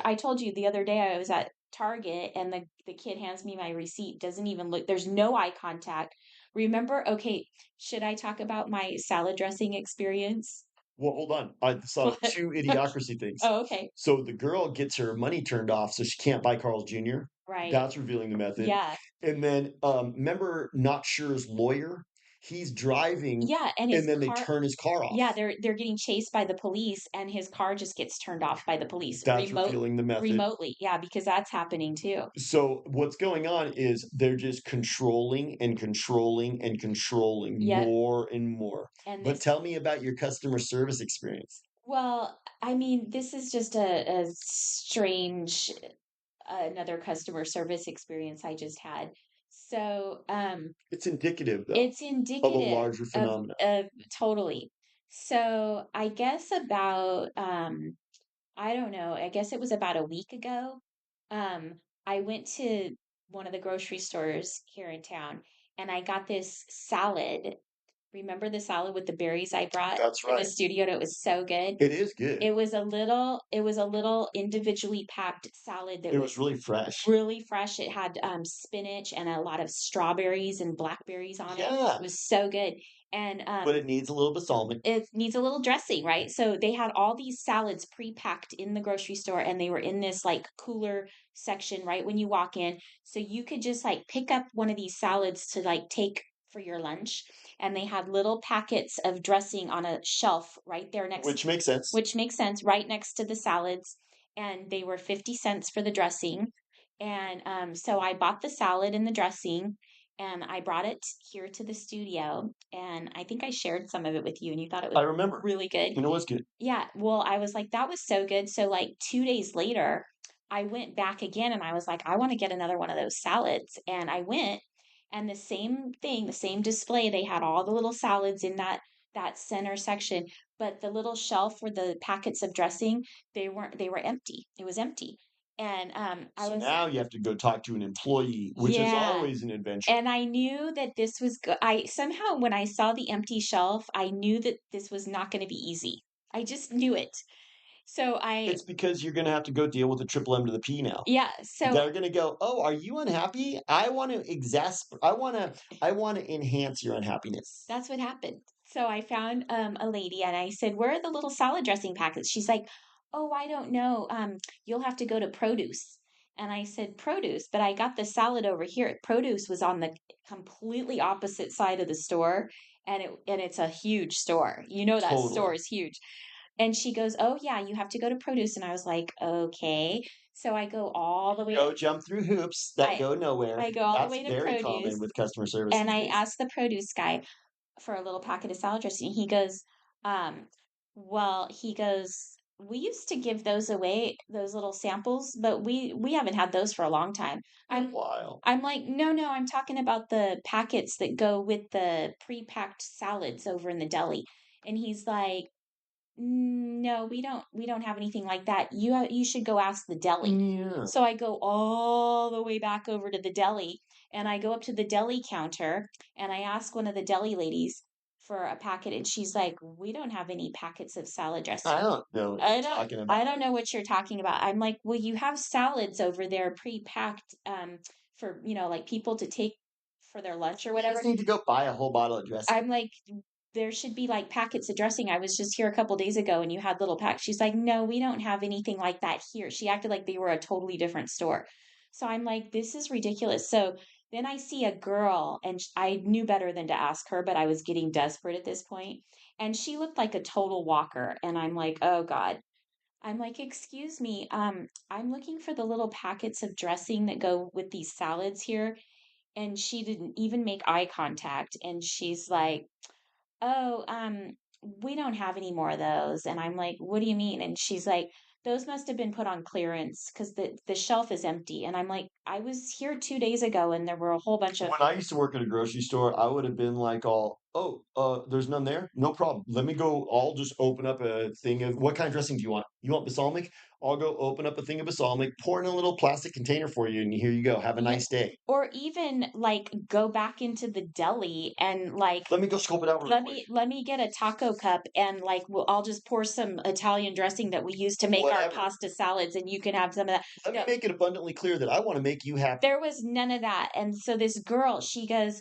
I told you the other day I was at Target and the kid hands me my receipt, doesn't even look, there's no eye contact. Remember, okay, should I talk about my salad dressing experience? Well, hold on. I saw What? two Idiocracy things. Oh, okay. So the girl gets her money turned off, so she can't buy Carl's Jr. Right. That's revealing the method. Yeah. And then remember Not Sure's lawyer? He's driving Yeah, and his and then they car, turn his car off. yeah, they're getting chased by the police and his car just gets turned off by the police That's revealing the method. remotely. Yeah, because that's happening too. So what's going on is they're just controlling and controlling and controlling Yep. more and more. And But this tell me about your customer service experience. Well, I mean, this is just a strange another customer service experience I just had. So, It's indicative, though, it's of a indicative larger phenomenon. of totally. So, I guess about I don't know, I guess it was about a week ago. I went to one of the grocery stores here in town and I got this salad Remember the salad with the berries I brought That's for the right. studio, and it was so good? It is good. It was a little individually packed salad that It was was really fresh. really fresh. It had, spinach and a lot of strawberries and blackberries on it. Yeah, It was so good, and, but it needs a little balsamic, it needs a little dressing, right? So they had all these salads pre-packed in the grocery store and they were in this like cooler section right when you walk in. So you could just like pick up one of these salads to like take for your lunch. And they had little packets of dressing on a shelf right there next, which makes sense. which makes sense, right next to the salads. And they were 50 cents for the dressing. And so I bought the salad and the dressing and I brought it here to the studio, and I think I shared some of it with you, and you thought it was I remember, really good. and it was good. Yeah, well, I was like, "That was so good." So, like, 2 days later, I went back again, and I was like, "I wanna get another one of those salads," and I went, and the same thing, the same display, they had all the little salads in that center section, but the little shelf where the packets of dressing, they were empty. It was empty, and, I So was now you have to go talk to an employee, which is yeah. always an adventure. And I knew that this was I somehow when I saw the empty shelf, I knew that this was not gonna be easy. I just knew it. So I It's because you're gonna have to go deal with the triple M to the P now. yeah, so They're gonna go, "Oh, are you unhappy? I wanna enhance your unhappiness." that's what happened. So I found, a lady and I said, "Where are the little salad dressing packets?" She's like, "Oh, I don't know. You'll have to go to produce." And I said, "Produce?" But I got the salad over here. Produce was on the completely opposite side of the store, and it's a huge store. You know that store Totally. is huge. And she goes, "Oh, yeah, you have to go to produce." And I was like, "Okay." So I go all the way Go jump through hoops that I go nowhere. I go all the That's way to very common produce, with customer service and these I days. asked the produce guy for a little packet of salad dressing. He goes, well, he goes, "We used to give those away, those little samples, but we haven't had those for a long time." For a I'm while. I'm like, "No, no, I'm talking about the packets that go with the pre-packed salads over in the deli." And he's like, No, we don't have anything like that. You should go ask the deli." Yeah. So I go all the way back over to the deli, and I go up to the deli counter, and I ask one of the deli ladies for a packet, and she's like, "We don't have any packets of salad I dressing." don't know what you're talking I about. don't know what you're talking about. I'm like, "Well, you have salads over there pre-packed, for, like, people to take for their lunch or You just whatever." need to go buy a whole bottle of dressing. I'm like, "There should be, like, packets of dressing. I was just here a couple days ago and you had little packs." She's like, "No, we don't have anything like that here." She acted like they were a totally different store. So I'm like, "This is ridiculous." So then I see a girl and I knew better than to ask her, but I was getting desperate at this point, and she looked like a total walker, and I'm like, "Oh god." I'm like, "Excuse me, I'm looking for the little packets of dressing that go with these salads here." And she didn't even make eye contact, and she's like, "Oh, we don't have any more of those." And I'm like, "What do you mean?" And she's like, "Those must have been put on clearance because the shelf is empty." And I'm like, "I was here 2 days ago and there were a whole bunch of." When I used to work at a grocery store, I would have been like all, "Oh, there's none there? No problem. Let me go. I'll just open up a thing of what kind of dressing do you want? You want balsamic? I'll go open up a thing of balsamic, pour it in a little plastic container for you, and here you go. Have a Yeah, nice day. or even like go back into the deli and like Let me go scope it out real quick." let me get a taco cup and like I'll just pour some Italian dressing that we use to make our Whatever. pasta salads and you can have some of that. Let me No, make it abundantly clear that I wanna make you happy. there was none of that, and so this girl, she goes,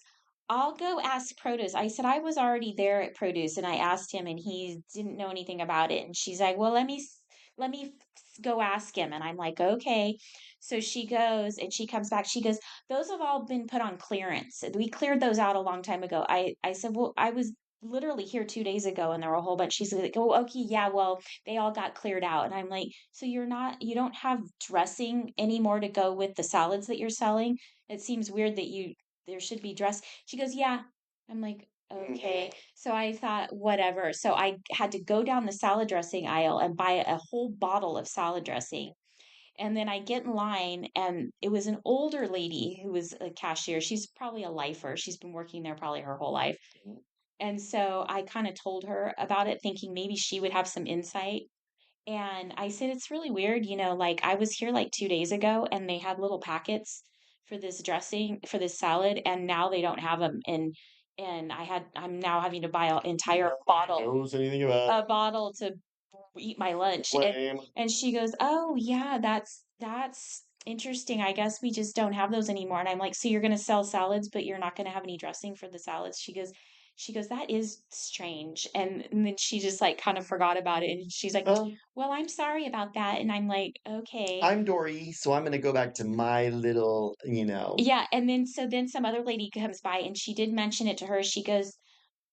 "I'll go ask produce." I said, "I was already there at produce," and I asked him, and he didn't know anything about it, and she's like, "Well, let me go ask him," and I'm like, "Okay." So she goes, and she comes back, she goes, "Those have all been put on clearance. We cleared those out a long time ago." I said, "Well, I was literally here 2 days ago, and there were a whole bunch." She's like, "Oh, okay, yeah, well, they all got cleared out." And I'm like, "So you don't have dressing anymore to go with the salads that you're selling? It seems weird that there should be dress." She goes, "Yeah." I'm like, "Okay." Mhm. So I thought, whatever. So I had to go down the salad dressing aisle and buy a whole bottle of salad dressing. And then I get in line, and it was an older lady who was a cashier. She's probably a lifer. She's been working there probably her whole life. And so I kind of told her about it, thinking maybe she would have some insight. And I said, "It's really weird, like I was here like 2 days ago and they had little packets for this dressing, for this salad, and now they don't have them." And and I'm now having to buy an entire bottle Knows anything about a bottle to eat my lunch, flame. and she goes, "Oh, yeah, that's interesting. I guess we just don't have those anymore." And I'm like, "So you're gonna sell salads, but you're not gonna have any dressing for the salads?" She goes, "That is strange." And then she just like kind of forgot about it. And she's like, Um, "Well, I'm sorry about that." And I'm like, "Okay." I'm Dory, so I'm gonna go back to my little, Yeah. And then some other lady comes by and she did mention it to her. She goes,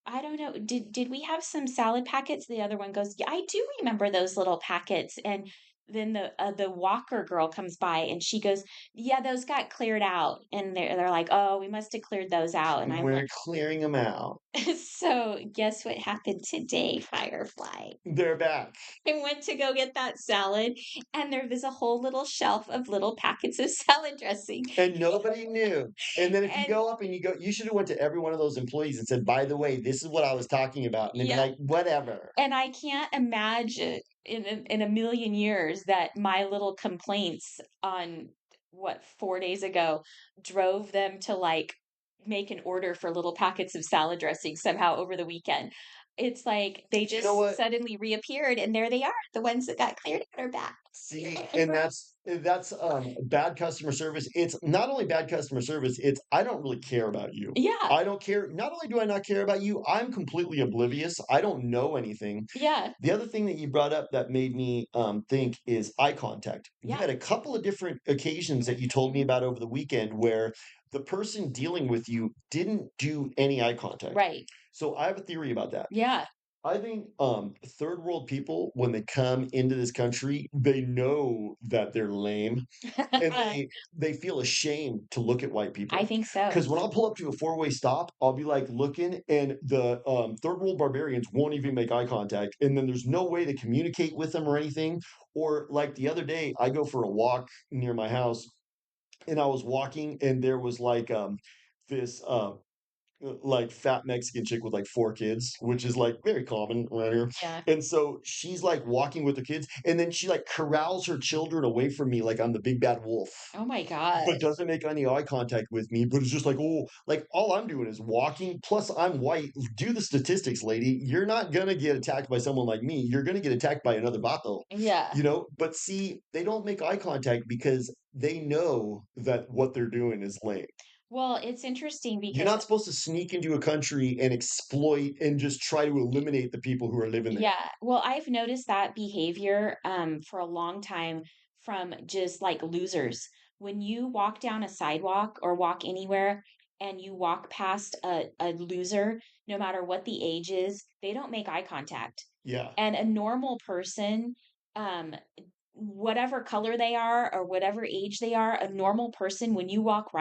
I don't know. Did we have some salad packets? The other one goes, "Yeah, I do remember those little packets." And then the Walker girl comes by and she goes, "Yeah, those got cleared out." And they're like, "Oh, we must have cleared those out." And I'm like, we're clearing them out. "So guess what happened today, Firefly?" They're back. I went to go get that salad, and there was a whole little shelf of little packets of salad dressing. And nobody knew. And then if you And go up and you should have went to every one of those employees and said, "By the way, this is what I was talking about." And they'd be yeah, like, "Whatever." and I can't imagine in a million years that my little complaints on what 4 days ago drove them to like make an order for little packets of salad dressing somehow over the weekend. It's like they You know just what? suddenly reappeared and there they are. The ones that got cleared out are back. See, and that's bad customer service. It's not only bad customer service, it's I don't really care about you. Yeah. I don't care. Not only do I not care about you, I'm completely oblivious. I don't know anything. Yeah. The other thing that you brought up that made me think is eye contact. You Yeah. had a couple of different occasions that you told me about over the weekend where the person dealing with you didn't do any eye contact. Right. So I have a theory about that. Yeah. I think third world people, when they come into this country, they know that they're lame and they feel ashamed to look at white I people. think so. Because when I'll pull up to a four-way stop, I'll be like looking, and the third world barbarians won't even make eye contact, and then there's no way to communicate with them or anything. Or like the other day, I go for a walk near my house, and I was walking, and there was like this like fat Mexican chick with like four kids, which is like very common around here. Yeah. And so she's like walking with the kids, and then she like corrals her children away from me like I'm the big bad wolf, Oh my god. but doesn't make any eye contact with me. But it's just like, oh, like all I'm doing is walking. Plus, I'm white. Do the statistics, lady. You're not gonna get attacked by someone like me. You're gonna get attacked by another vato, Yeah. But see, they don't make eye contact because they know that what they're doing is lame. Well, it's interesting You're because not supposed to sneak into a country and exploit and just try to eliminate the people who are living there. yeah, well, I've noticed that behavior for a long time from just like losers. When you walk down a sidewalk or walk anywhere and you walk past a loser, no matter what the age is, they don't make eye contact. Yeah. And a normal person, um, whatever color they are or whatever age they are, a normal person, when you walk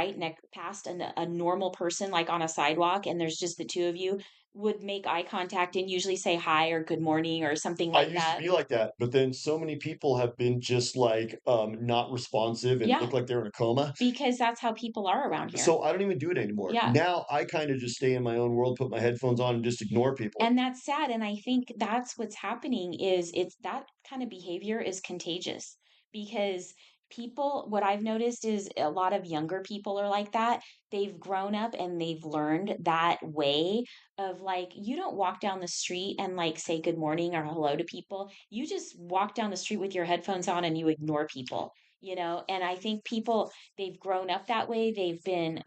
past a normal person, like on a sidewalk, and there's just the two of you, would make eye contact and usually say hi or good morning or something I like used to that. be like that, but then so many people have been just like not responsive and Yeah, look like they're in a coma. because that's how people are around here. So I don't even do it anymore. Yeah. Now I kind of just stay in my own world, put my headphones on and just ignore people. And that's sad, and I think that's what's happening is it's that kind of behavior is contagious because people what I've noticed is a lot of younger people are like that. They've grown up and they've learned that way of like you don't walk down the street and like say good morning or hello to people. You just walk down the street with your headphones on and you ignore people, And I think people they've grown up that way. They've been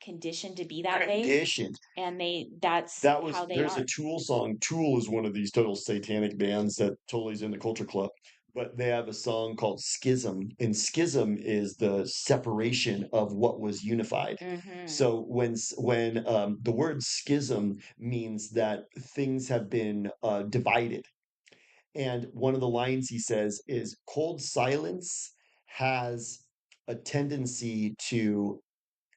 conditioned to be that way Conditioned. and that's That was how they there's a are. Tool song. Tool is one of these total satanic bands that totally is in the culture club. But they have a song called Schism, and schism is the separation of what was unified. Mhm. So when the word schism means that things have been divided, and one of the lines he says is cold silence has a tendency to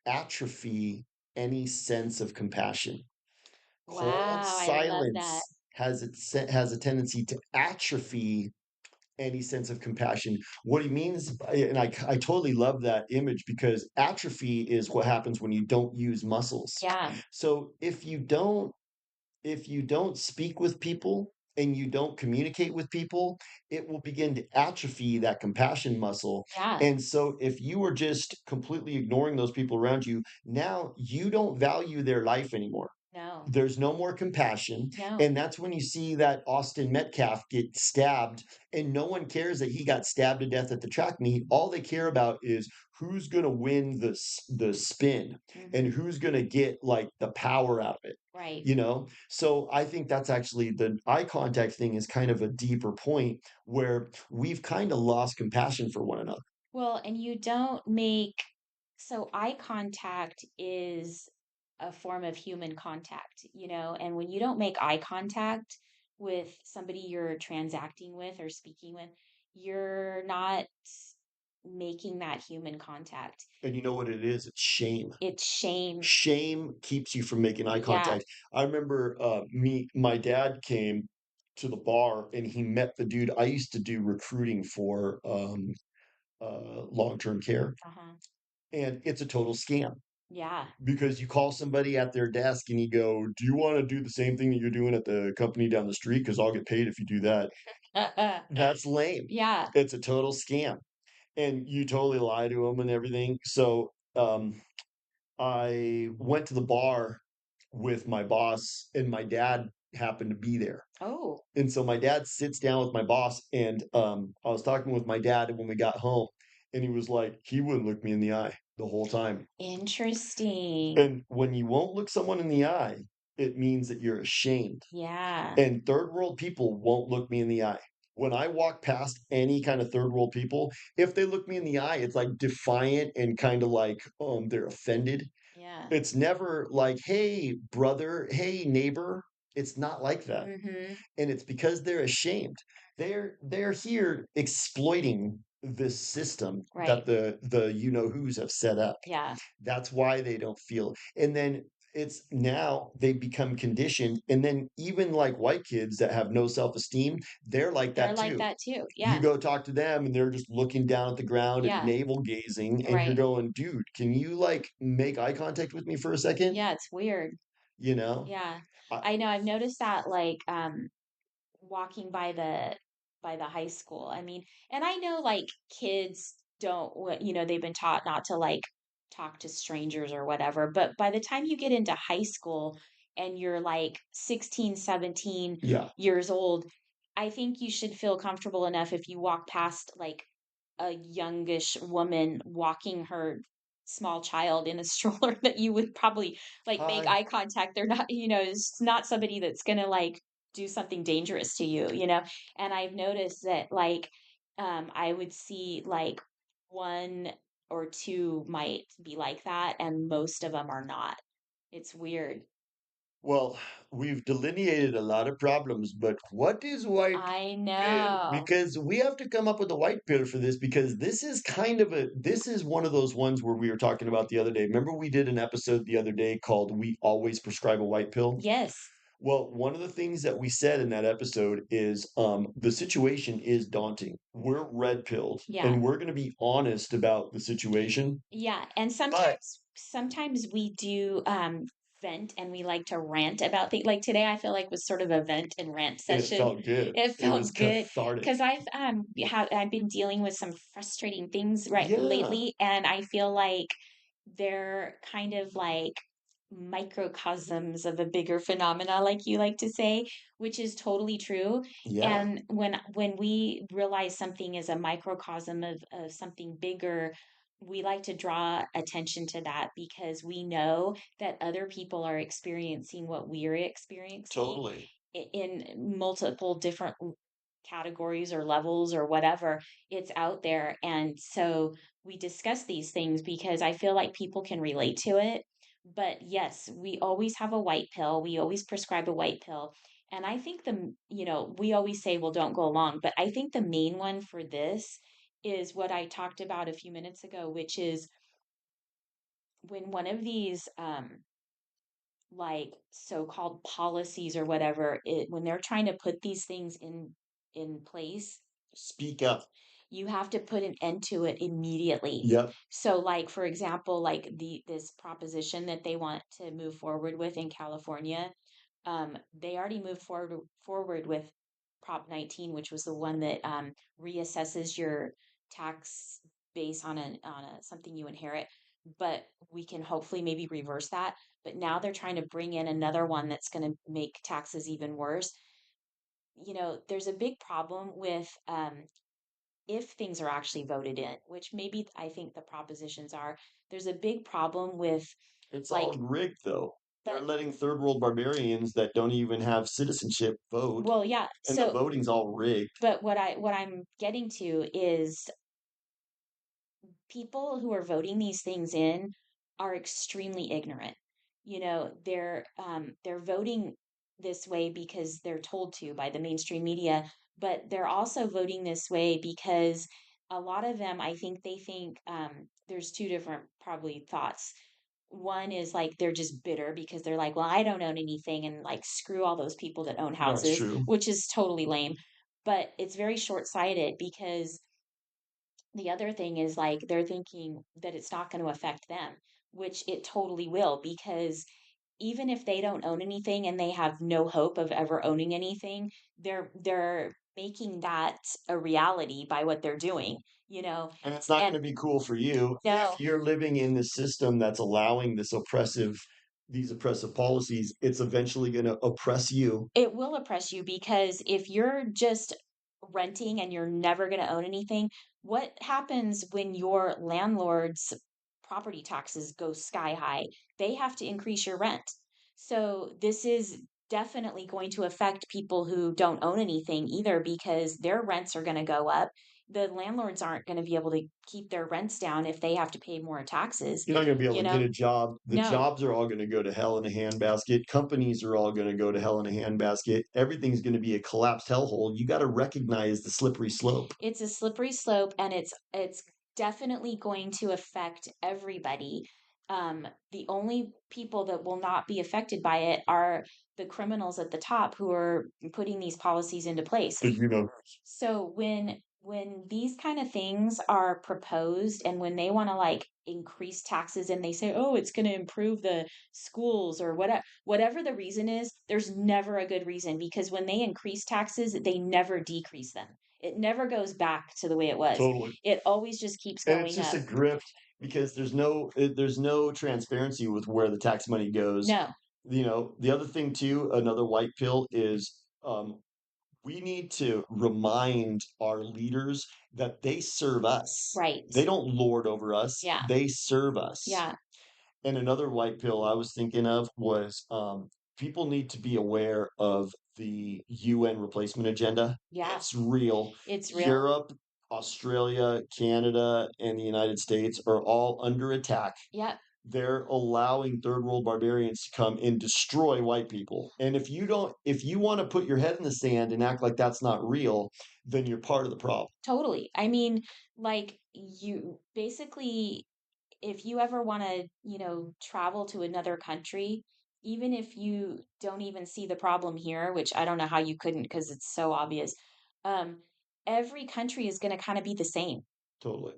atrophy any sense of compassion. Cold Wow, I love that. silence has a tendency to atrophy any sense of compassion. What he means, and I totally love that image because atrophy is what happens when you don't use muscles. Yeah, So if you don't speak with people and you don't communicate with people, it will begin to atrophy that compassion muscle. yeah, And so if you are just completely ignoring those people around you, now you don't value their life anymore. No. There's no more compassion. No. And that's when you see that Austin Metcalf get stabbed, and no one cares that he got stabbed to death at the track meet. All they care about is who's going to win the spin and Mhm. who's going to get like the power out of it. Right. You know, so I think that's actually the eye contact thing is kind of a deeper point where we've kind of lost compassion for one another. Well, and you don't make so eye contact is a form of human contact, and when you don't make eye contact with somebody you're transacting with or speaking with, you're not making that human contact. And you know what it is? It's shame. It's shame. Shame keeps you from making eye Yeah. contact. I remember my dad came to the bar and he met the dude. I used to do recruiting for long-term care, Uh-huh. and it's a total scam Yeah. because you call somebody at their desk and you go, "Do you want to do the same thing that you're doing at the company down the street? Because I'll get paid if you do that." That's lame. Yeah. It's a total scam, and you totally lie to them and everything. So I went to the bar with my boss, and my dad happened to be there. Oh, And so my dad sits down with my boss, and I was talking with my dad when we got home, and he was like, he wouldn't look me in the eye the whole time. interesting. And when you won't look someone in the eye, it means that you're ashamed. Yeah. And third world people won't look me in the eye. When I walk past any kind of third world people, if they look me in the eye, it's like defiant and kind of like they're offended. Yeah. It's never like, "Hey, brother. Hey, neighbor." It's not like that, Mhm. and it's because they're ashamed. They're here exploiting this system Right. that the you know who's have set up. Yeah. That's why they don't feel, and then it's now they become conditioned, and then even like white kids that have no self-esteem, they're like They're that like too. that too. You Yeah. go talk to them and they're just looking down at the ground and Yeah. navel gazing, and you're Right. going, "Dude, can you like make eye contact with me for a second?" Yeah, it's weird. You know? Yeah. I, I know I've noticed that like walking by the high school. I mean, and I know like kids don't they've been taught not to like talk to strangers or whatever, but by the time you get into high school and you're like 16, 17 yeah. years old, I think you should feel comfortable enough if you walk past like a youngish woman walking her small child in a stroller that you would probably like make Hi. eye contact. They're not, it's not somebody that's gonna like do something dangerous to you. And I've noticed that like I would see like one or two might be like that, and most of them are not. It's weird. Well, we've delineated a lot of problems, but what is white I pill? know. Because we have to come up with a white pill for this because this is one of those ones where we were talking about the other day. Remember we did an episode the other day called We Always Prescribe a White Pill? Yes. Well, one of the things that we said in that episode is the situation is daunting. We're red pilled Yeah. and we're going to be honest about the situation, Yeah, and but sometimes we do vent and we like to rant about things. Like today I feel like was sort of a vent and rant it session. felt good. It It was felt good cathartic. because I've been dealing with some frustrating things right Yeah. lately, and I feel like they're kind of like microcosms of a bigger phenomena, like you like to say, which is totally true. Yeah. And when we realize something is a microcosm of something bigger, we like to draw attention to that because we know that other people are experiencing what we're experiencing Totally. in multiple different categories or levels or whatever. It's out there, and so we discuss these things because I feel like people can relate to it. But yes, we always have a white pill, we always prescribe a white pill. And I think we always say, well, don't go along, but I think the main one for this is what I talked about a few minutes ago, which is when one of these like so-called policies or whatever, when they're trying to put these things in place, Speak up. you have to put an end to it immediately. Yep. So like for example, like this proposition that they want to move forward with in California, they already moved forward with Prop 19, which was the one that reassesses your tax base on a something you inherit. but we can hopefully maybe reverse that. But now they're trying to bring in another one that's going to make taxes even worse. There's a big problem with if things are actually voted in, which maybe I think the propositions are. There's a big problem with It's all like, rigged, though. They're but letting third world barbarians that don't even have citizenship vote, well, yeah. and the So, voting's all rigged. but what I'm getting to is people who are voting these things in are extremely ignorant. They're voting this way because they're told to by the mainstream media, but they're also voting this way because a lot of them, I think they think there's two different probably thoughts. One is like they're just bitter because they're like, well, I don't own anything, and like screw all those people that own That's houses, true. which is totally lame. But it's very short-sighted because the other thing is like they're thinking that it's not going to affect them, which it totally will, because even if they don't own anything and they have no hope of ever owning anything, they're making that a reality by what they're doing, you know. And it's not going And to be cool for you if no, you're living in the system that's allowing these oppressive policies. It's eventually going to oppress you. it will oppress you because if you're just renting and you're never going to own anything, what happens when your landlord's property taxes go sky high? They have to increase your rent. So this is definitely going to affect people who don't own anything either because their rents are going to go up. The landlords aren't going to be able to keep their rents down if they have to pay more taxes, You're not going to be able you to get know? a job. The No, jobs are all going to go to hell in a handbasket. Companies are all going to go to hell in a handbasket. Everything's going to be a collapsed hellhole. You got to recognize the slippery slope. it's a slippery slope and it's definitely going to affect everybody. The only people that will not be affected by it are the criminals at the top who are putting these policies into place. You know, So when these kind of things are proposed and when they want to like increase taxes and they say, "Oh, it's going to improve the schools," or whatever the reason is, there's never a good reason because when they increase taxes, they never decrease them. It never goes back to the way it was. totally. It always just keeps And it's going just up. a grift because there's no transparency with where the tax money goes. No, The other thing too, another white pill is we need to remind our leaders that they serve us. right. They don't lord over us, Yeah. they serve us. Yeah. And another white pill I was thinking of was people need to be aware of the UN replacement agenda. Yeah. It's real. It's real. Europe, Australia, Canada, and the United States are all under attack. Yep. They're allowing third world barbarians to come and destroy white people. And if you want to put your head in the sand and act like that's not real, then you're part of the problem. Totally. I mean, like you basically if you ever want to, travel to another country, even if you don't even see the problem here, which I don't know how you couldn't because it's so obvious, um, every country is going to kind of be the same. Totally.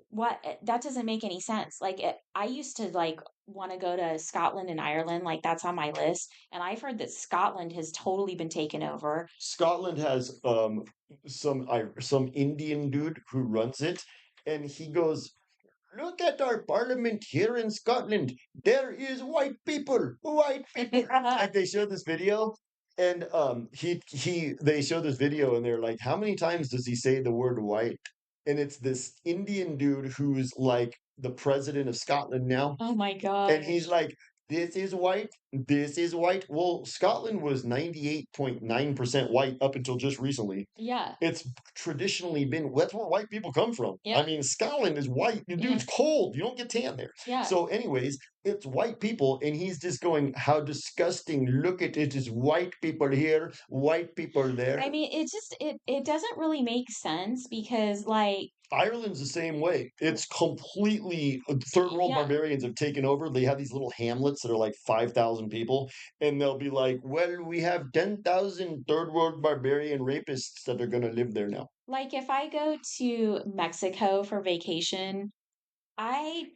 That doesn't make any sense. Like I used to like want to go to Scotland and Ireland, like that's on my list, and I've heard that Scotland has totally been taken over. Scotland has some Indian dude who runs it, and he goes, "Look at our parliament here in Scotland. There is white people, white people." Like they showed this video, and he they show this video, and they're like, "How many times does he say the word white?" And it's this Indian dude who's like the president of Scotland now, Oh my and he's gosh. like, "This is white. This is white." Well, Scotland was 98.9% white up until just recently. Yeah. It's traditionally been that's where white people come from. I Yep. mean, Scotland is white. Dude, Yeah. it's cold. You don't get tan there. Yeah. So, anyways, it's white people, and he's just going, "How disgusting! Look at it. It's white people here, white people there." I mean, it doesn't really make sense because like Ireland's the same way. It's completely third world yeah, barbarians have taken over. They have these little hamlets that are like 5,000 people, and they'll be like, "Well, we have 10,000 third world barbarian rapists that are going to live there now." like if I go to Mexico for vacation, I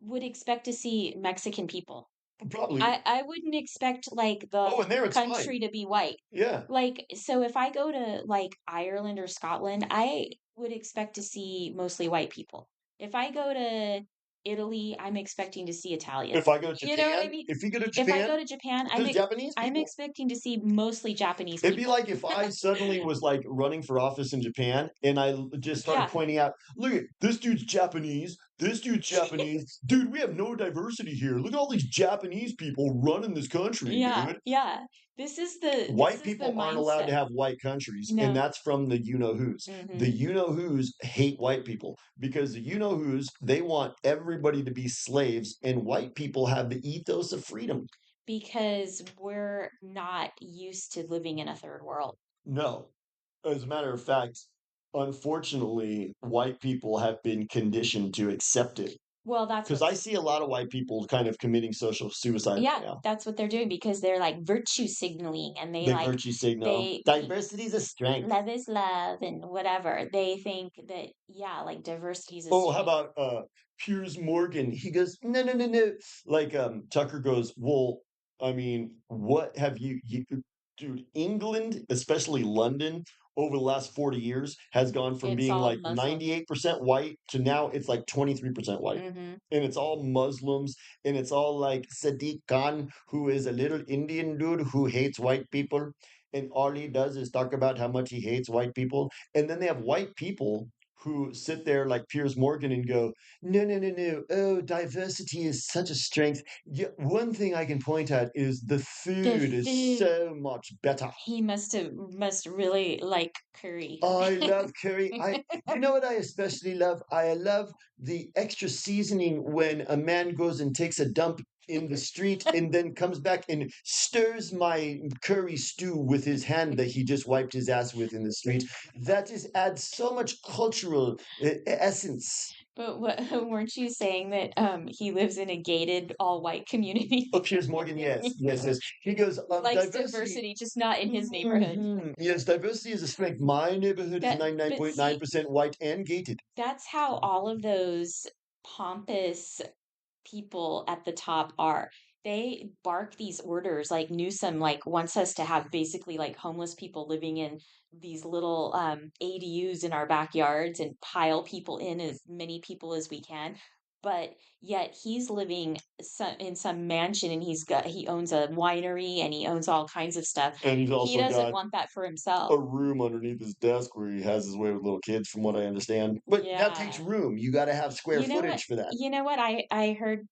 would expect to see Mexican people. Probably. I wouldn't expect like the Oh, and there it's fine. country to be white. Yeah. Like so if I go to like Ireland or Scotland, I would expect to see mostly white people. If I go to Italy, I'm expecting to see If Italians. I go to You know what I Japan, mean? if you go to If I Japan, go to Japan, there's Japanese I'm people. expecting to see mostly Japanese It'd be people. like if I suddenly was like running for office in Japan and just started Yeah. pointing out, look at this dude's Japanese, this dude's Japanese. Dude, we have no diversity here. Look at all these Japanese people running this country, Yeah, dude. yeah. This White is the people aren't allowed mindset. to have white countries, and No. that's from the you know who's. The Mhm. you know who's hate white people because the you know who's they want everybody to be slaves, and white people have the ethos of freedom. Because we're not used to living in a third world. No. As a matter of fact, unfortunately, white people have been conditioned to accept it. Well, that's Because I what's see a lot of white people kind of committing social suicide right yeah, now. that's what they're doing because they're like virtue signaling and They virtue signal. they Diversity is a strength. love is love and whatever. They think that yeah, like diversity is a Oh, how strength. about Piers Morgan? He goes, no, no, no, no. Like Tucker goes, well, I mean, what have you dude, England, especially London, over the last 40 years has gone from It's being all like Muslim. 98% white to now it's like 23% white. Hmm. And it's all Muslims, and it's all like Sadiq Khan, who is a little Indian dude who hates white people. And all he does is talk about how much he hates white people. And then they have white people who sit there like Piers Morgan and go, no, no, no, no. Oh, diversity is such a strength. Yeah, one thing I can point out is the The food is food so much better. he must really like curry. I love curry. You know what I especially love? I love the extra seasoning when a man goes and takes a dump in the street and then comes back and stirs my curry stew with his hand that he just wiped his ass with in the street. That just adds so much cultural essence. But what weren't you saying that he lives in a gated all white community? Oh, Piers Morgan, yes, yes, yes. He goes, Likes diversity. diversity, just not in his neighborhood. Yes, diversity is a strength. My neighborhood is But see, 99.9% white and gated. that's how all of those pompous people at the top are. They bark these orders like Newsom like wants us to have basically like homeless people living in these little ADUs in our backyards and pile people in as many people as we can. But yet he's living in some mansion and he owns a winery and he owns all kinds of stuff. And he's He also doesn't got want that for himself. a room underneath his desk where he has his way with little kids, from what I understand. But that takes Yeah. room. You got to have square You know what? footage for that. You know what I heard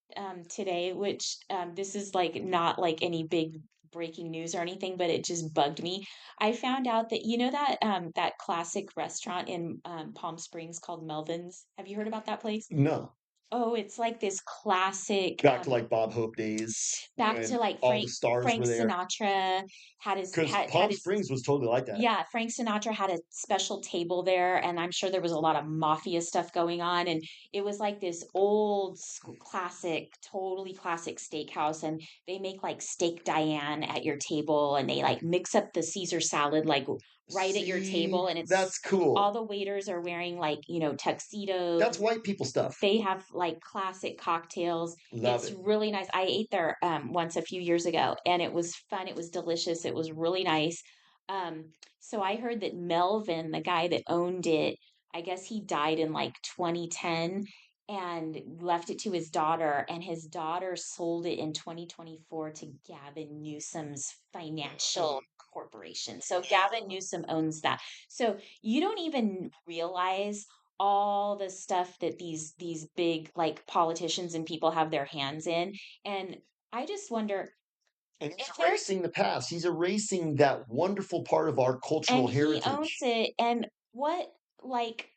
today, which this is like not like any big breaking news or anything, but it just bugged me. I found out that you know that that classic restaurant in Palm Springs called Melvin's. Have you heard about that place? No, Oh, it's like this classic back to like Bob Hope days back to when like all the stars Frank were there. Sinatra Because had Palm his Springs was totally like that. yeah, Frank Sinatra had a special table there, and I'm sure there was a lot of mafia stuff going on. And it was like this old school, classic, totally classic steakhouse. And they make like steak Diane at your table, and they like mix up the Caesar salad like right at your See, table. And that's it's cool. all the waiters are wearing like, you know, tuxedos. That's white people stuff. They have like classic cocktails. Love It's it. really nice. I ate there once a few years ago and it was fun. It was delicious. It was really nice. So I heard that Melvin, the guy that owned it, I guess he died in like 2010 and left it to his daughter, and his daughter sold it in 2024 to Gavin Newsom's financial corporation. So Gavin Newsom owns that. So you don't even realize all the stuff that these big like politicians and people have their hands in. And I just wonder And he's if there's erasing the past. He's erasing that wonderful part of our and cultural he owns heritage. it, and what like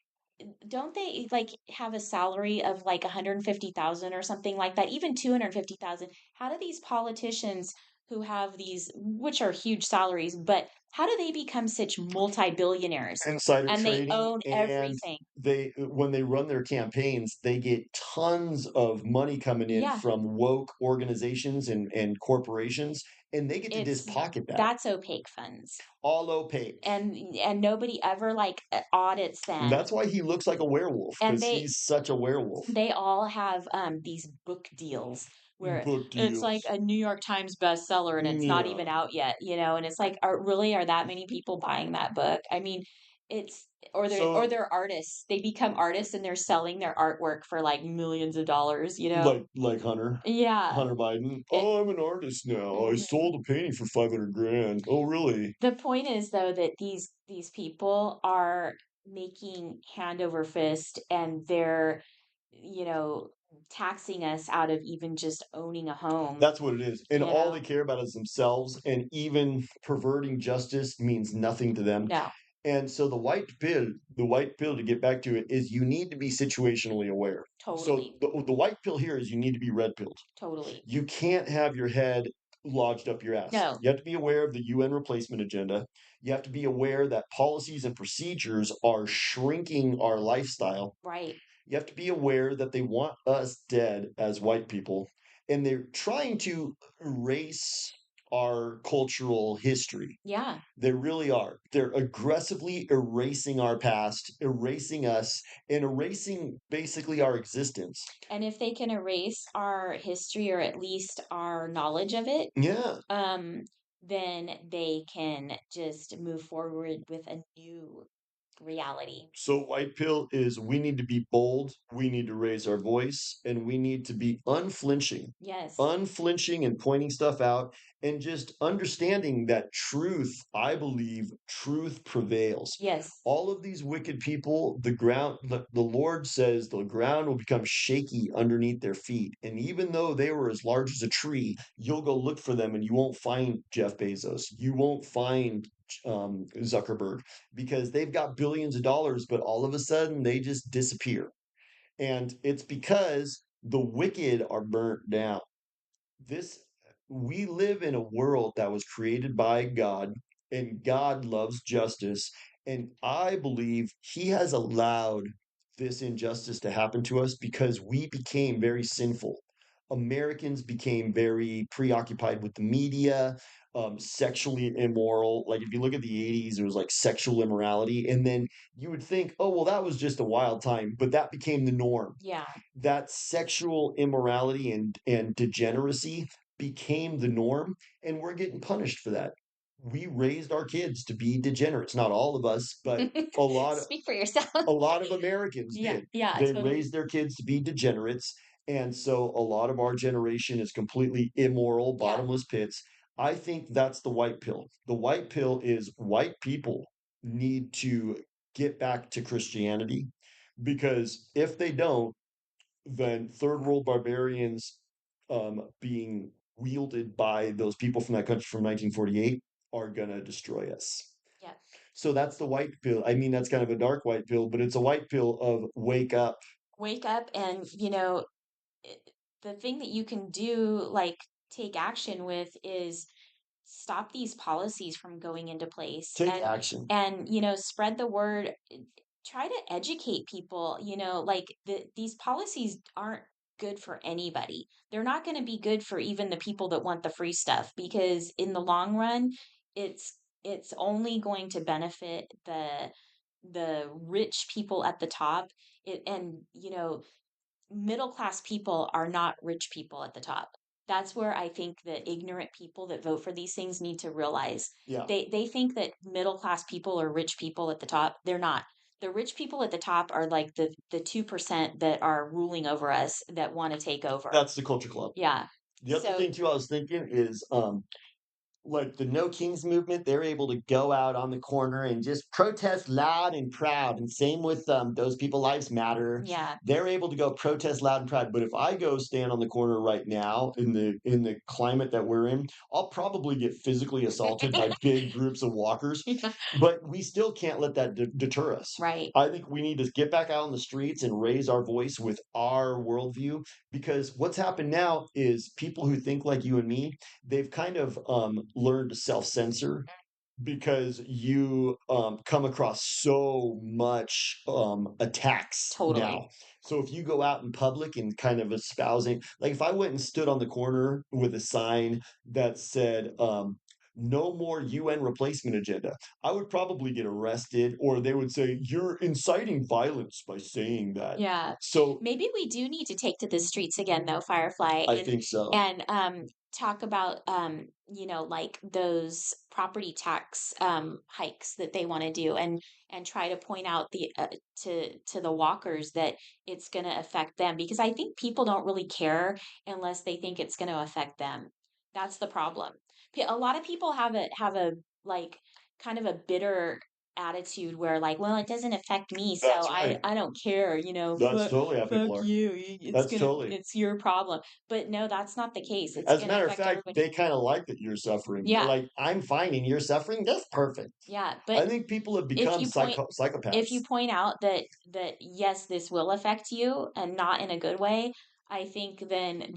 don't they like have a salary of like 150,000 or something like that, even 250,000? How do these politicians who have these, which are huge salaries, but how do they become such multi-billionaires Insider and they trading, own and everything? they when they run their campaigns, they get tons of money coming in Yeah, from woke organizations and corporations, and they get to just it's pocket that. that's opaque funds. All opaque. And nobody ever like audits And them. that's why he looks like a werewolf, And because he's such a werewolf. they all have these book deals where Book it's like deals. a New York Times bestseller and it's not Yeah. even out yet, you know, and it's like are that many people buying that book? I mean, It's or So they're artists. They become artists and they're selling their artwork for like millions of dollars, you know? like Hunter. Yeah. Hunter Biden. It, Oh, I'm an artist now. I mhm. sold a painting for 500 grand. Oh, really? The point is though that these people are making hand over fist and they're, you know, taxing us out of even just owning a home, That's what it is. And you all know? they care about is themselves. And even perverting justice means nothing to them. No, And so the white pill to get back to it is you need to be situationally aware. So totally. the white pill here is you need to be red pilled. Totally. You can't have your head lodged up your ass. No, You have to be aware of the UN replacement agenda. You have to be aware that policies and procedures are shrinking our lifestyle. right. You have to be aware that they want us dead as white people, and they're trying to erase our cultural history. Yeah. They really are. They're aggressively erasing our past, erasing us, and erasing basically our existence. And if they can erase our history or at least our knowledge of it, Yeah. um, then they can just move forward with a new reality. So, white pill is we need to be bold, we need to raise our voice, and we need to be unflinching, Yes. unflinching and pointing stuff out, and just understanding that truth, I believe, truth prevails. Yes. All of these wicked people, the Lord says the ground will become shaky underneath their feet. And even though they were as large as a tree, you'll go look for them and you won't find Jeff Bezos. You won't find Zuckerberg because they've got billions of dollars, but all of a sudden they just disappear. And it's because the wicked are burnt down. This We live in a world that was created by God, and God loves justice. And I believe He has allowed this injustice to happen to us because we became very sinful. Americans became very preoccupied with the media, sexually immoral. Like if you look at the 80s, there was like sexual immorality. And then you would think, oh, well, that was just a wild time, but that became the norm. Yeah. That sexual immorality and degeneracy became the norm, and we're getting punished for that. We raised our kids to be degenerates. Not all of us, but a lot Speak for yourself. a lot of Americans Yeah. did. Yeah. They Totally. raised their kids to be degenerates. And so a lot of our generation is completely immoral, Yeah. bottomless pits. I think that's the white pill. The white pill is white people need to get back to Christianity because if they don't, then third world barbarians being wielded by those people from that country from 1948 are going to destroy us. Yeah. So that's the white pill. I mean, that's kind of a dark white pill, but it's a white pill of wake up, Wake up and, i- the thing that you can do, like take action with, is stop these policies from going into place take action. and spread the word. Try to educate people, like these policies aren't good for anybody. They're not going to be good for even the people that want the free stuff, because in the long run it's only going to benefit the rich people at the top. And middle class people are not rich people at the top. That's where I think the ignorant people that vote for these things need to realize. Yeah, They think that middle class people are rich people at the top. They're not. The rich people at the top are like the 2% that are ruling over us, that want to take over. that's the culture club. Yeah. The other So, thing too I was thinking is like the No Kings movement, they're able to go out on the corner and just protest loud and proud. And same with those people, Lives Matter. yeah. They're able to go protest loud and proud. But if I go stand on the corner right now in the climate that we're in, I'll probably get physically assaulted by big groups of walkers. But we still can't let that deter us. Right. I think we need to get back out on the streets and raise our voice with our worldview because what's happened now is people who think like you and me, they've kind of learned to self-censor because you come across so much attacks Totally. now. So if you go out in public and kind of espousing, like if I went and stood on the corner with a sign that said, no more UN replacement agenda, I would probably get arrested, or they would say, you're inciting violence by saying that. Yeah. So Maybe we do need to take to the streets again though, Firefly, I think so. and talk about like those property tax hikes that they want to do, and try to point out to the walkers that it's going to affect them, because I think people don't really care unless they think it's going to affect them. That's the problem. A lot of people have a like kind of a bitter attitude where, like, well, it doesn't affect me, so That's I right. I don't care, That's totally how fuck people are. you. That's totally. It's your problem. But no, that's not the case. It's As a gonna matter of affect fact, everybody. they kind of like that you're suffering. They're Yeah, like, I'm fine and you're suffering. That's perfect. yeah. I But think people have if become you point if you psychopaths. point out that yes, this will affect you and not in a good way, I think then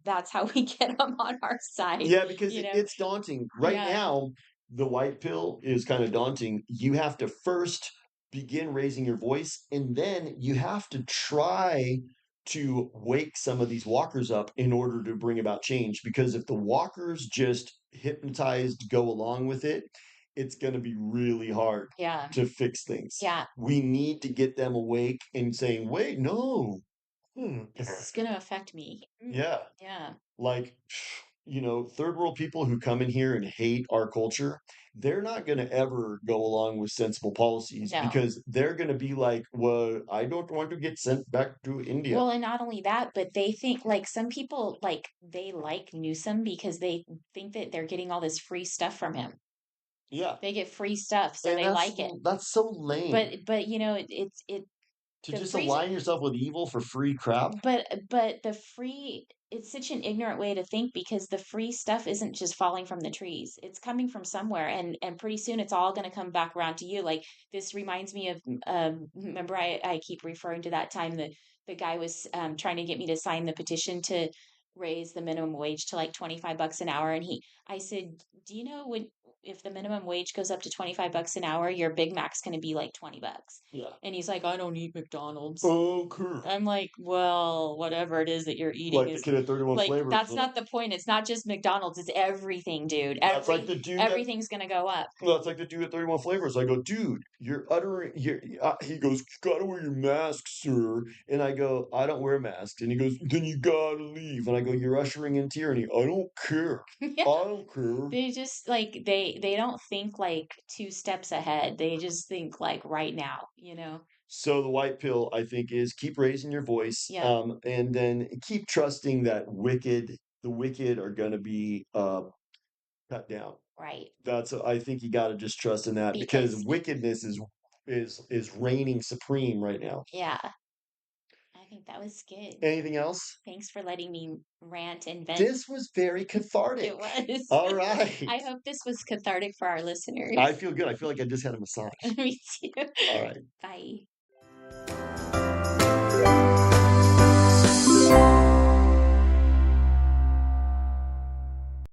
that's how we get them on our side, Yeah, because you know? it's daunting. Right Yeah, now, the white pill is kind of daunting. You have to first begin raising your voice, and then you have to try to wake some of these walkers up in order to bring about change. Because if the walkers just hypnotized go along with it, it's going to be really hard yeah, to fix things. yeah. We need to get them awake and saying, wait, no. This is gonna affect me. Yeah. Yeah. Like, third world people who come in here and hate our culture, they're not going to ever go along with sensible policies No. because they're going to be like, well, I don't want to get sent back to India. Well, and not only that, but they think, like, some people, like, they like Newsom because they think that they're getting all this free stuff from him. Yeah. They get free stuff, so And they like it. that's so lame But it to the just free align yourself with evil for free crap. but the free it's such an ignorant way to think, because the free stuff isn't just falling from the trees. It's coming from somewhere, and pretty soon it's all going to come back around to you. Like, this reminds me of, remember, I keep referring to that time that the guy was trying to get me to sign the petition to raise the minimum wage to like 25 bucks an hour, and he I said, "Do you know, when if the minimum wage goes up to 25 bucks an hour, your Big Mac's going to be like 20 bucks?" Yeah. And he's like, "I don't eat McDonald's." Okay. I'm like, well, whatever it is that you're eating Like the is, kid at 31 like, flavors. that's not the point. It's not just McDonald's, it's everything, dude. That's like the dude that Everything's gonna go up. Well, it's like the dude at 31 Flavors. I go, dude, he goes, you gotta wear your mask, sir. And I go, I don't wear masks. And he goes, then you gotta leave. And I go, you're ushering in tyranny. I don't care. Yeah. I don't care. They just, like, they don't think like two steps ahead. They just think like right now, you know? So the white pill, I think, is keep raising your voice, Yeah, and then keep trusting that the wicked are gonna be cut down. right. I think you gotta just trust in that because Because wickedness is reigning supreme right now. yeah, I think that was good. Anything else? Thanks for letting me rant and vent. This was very cathartic. It was. All right. I hope this was cathartic for our I listeners. feel good. I feel like I just had a massage. Me too. All right. Bye.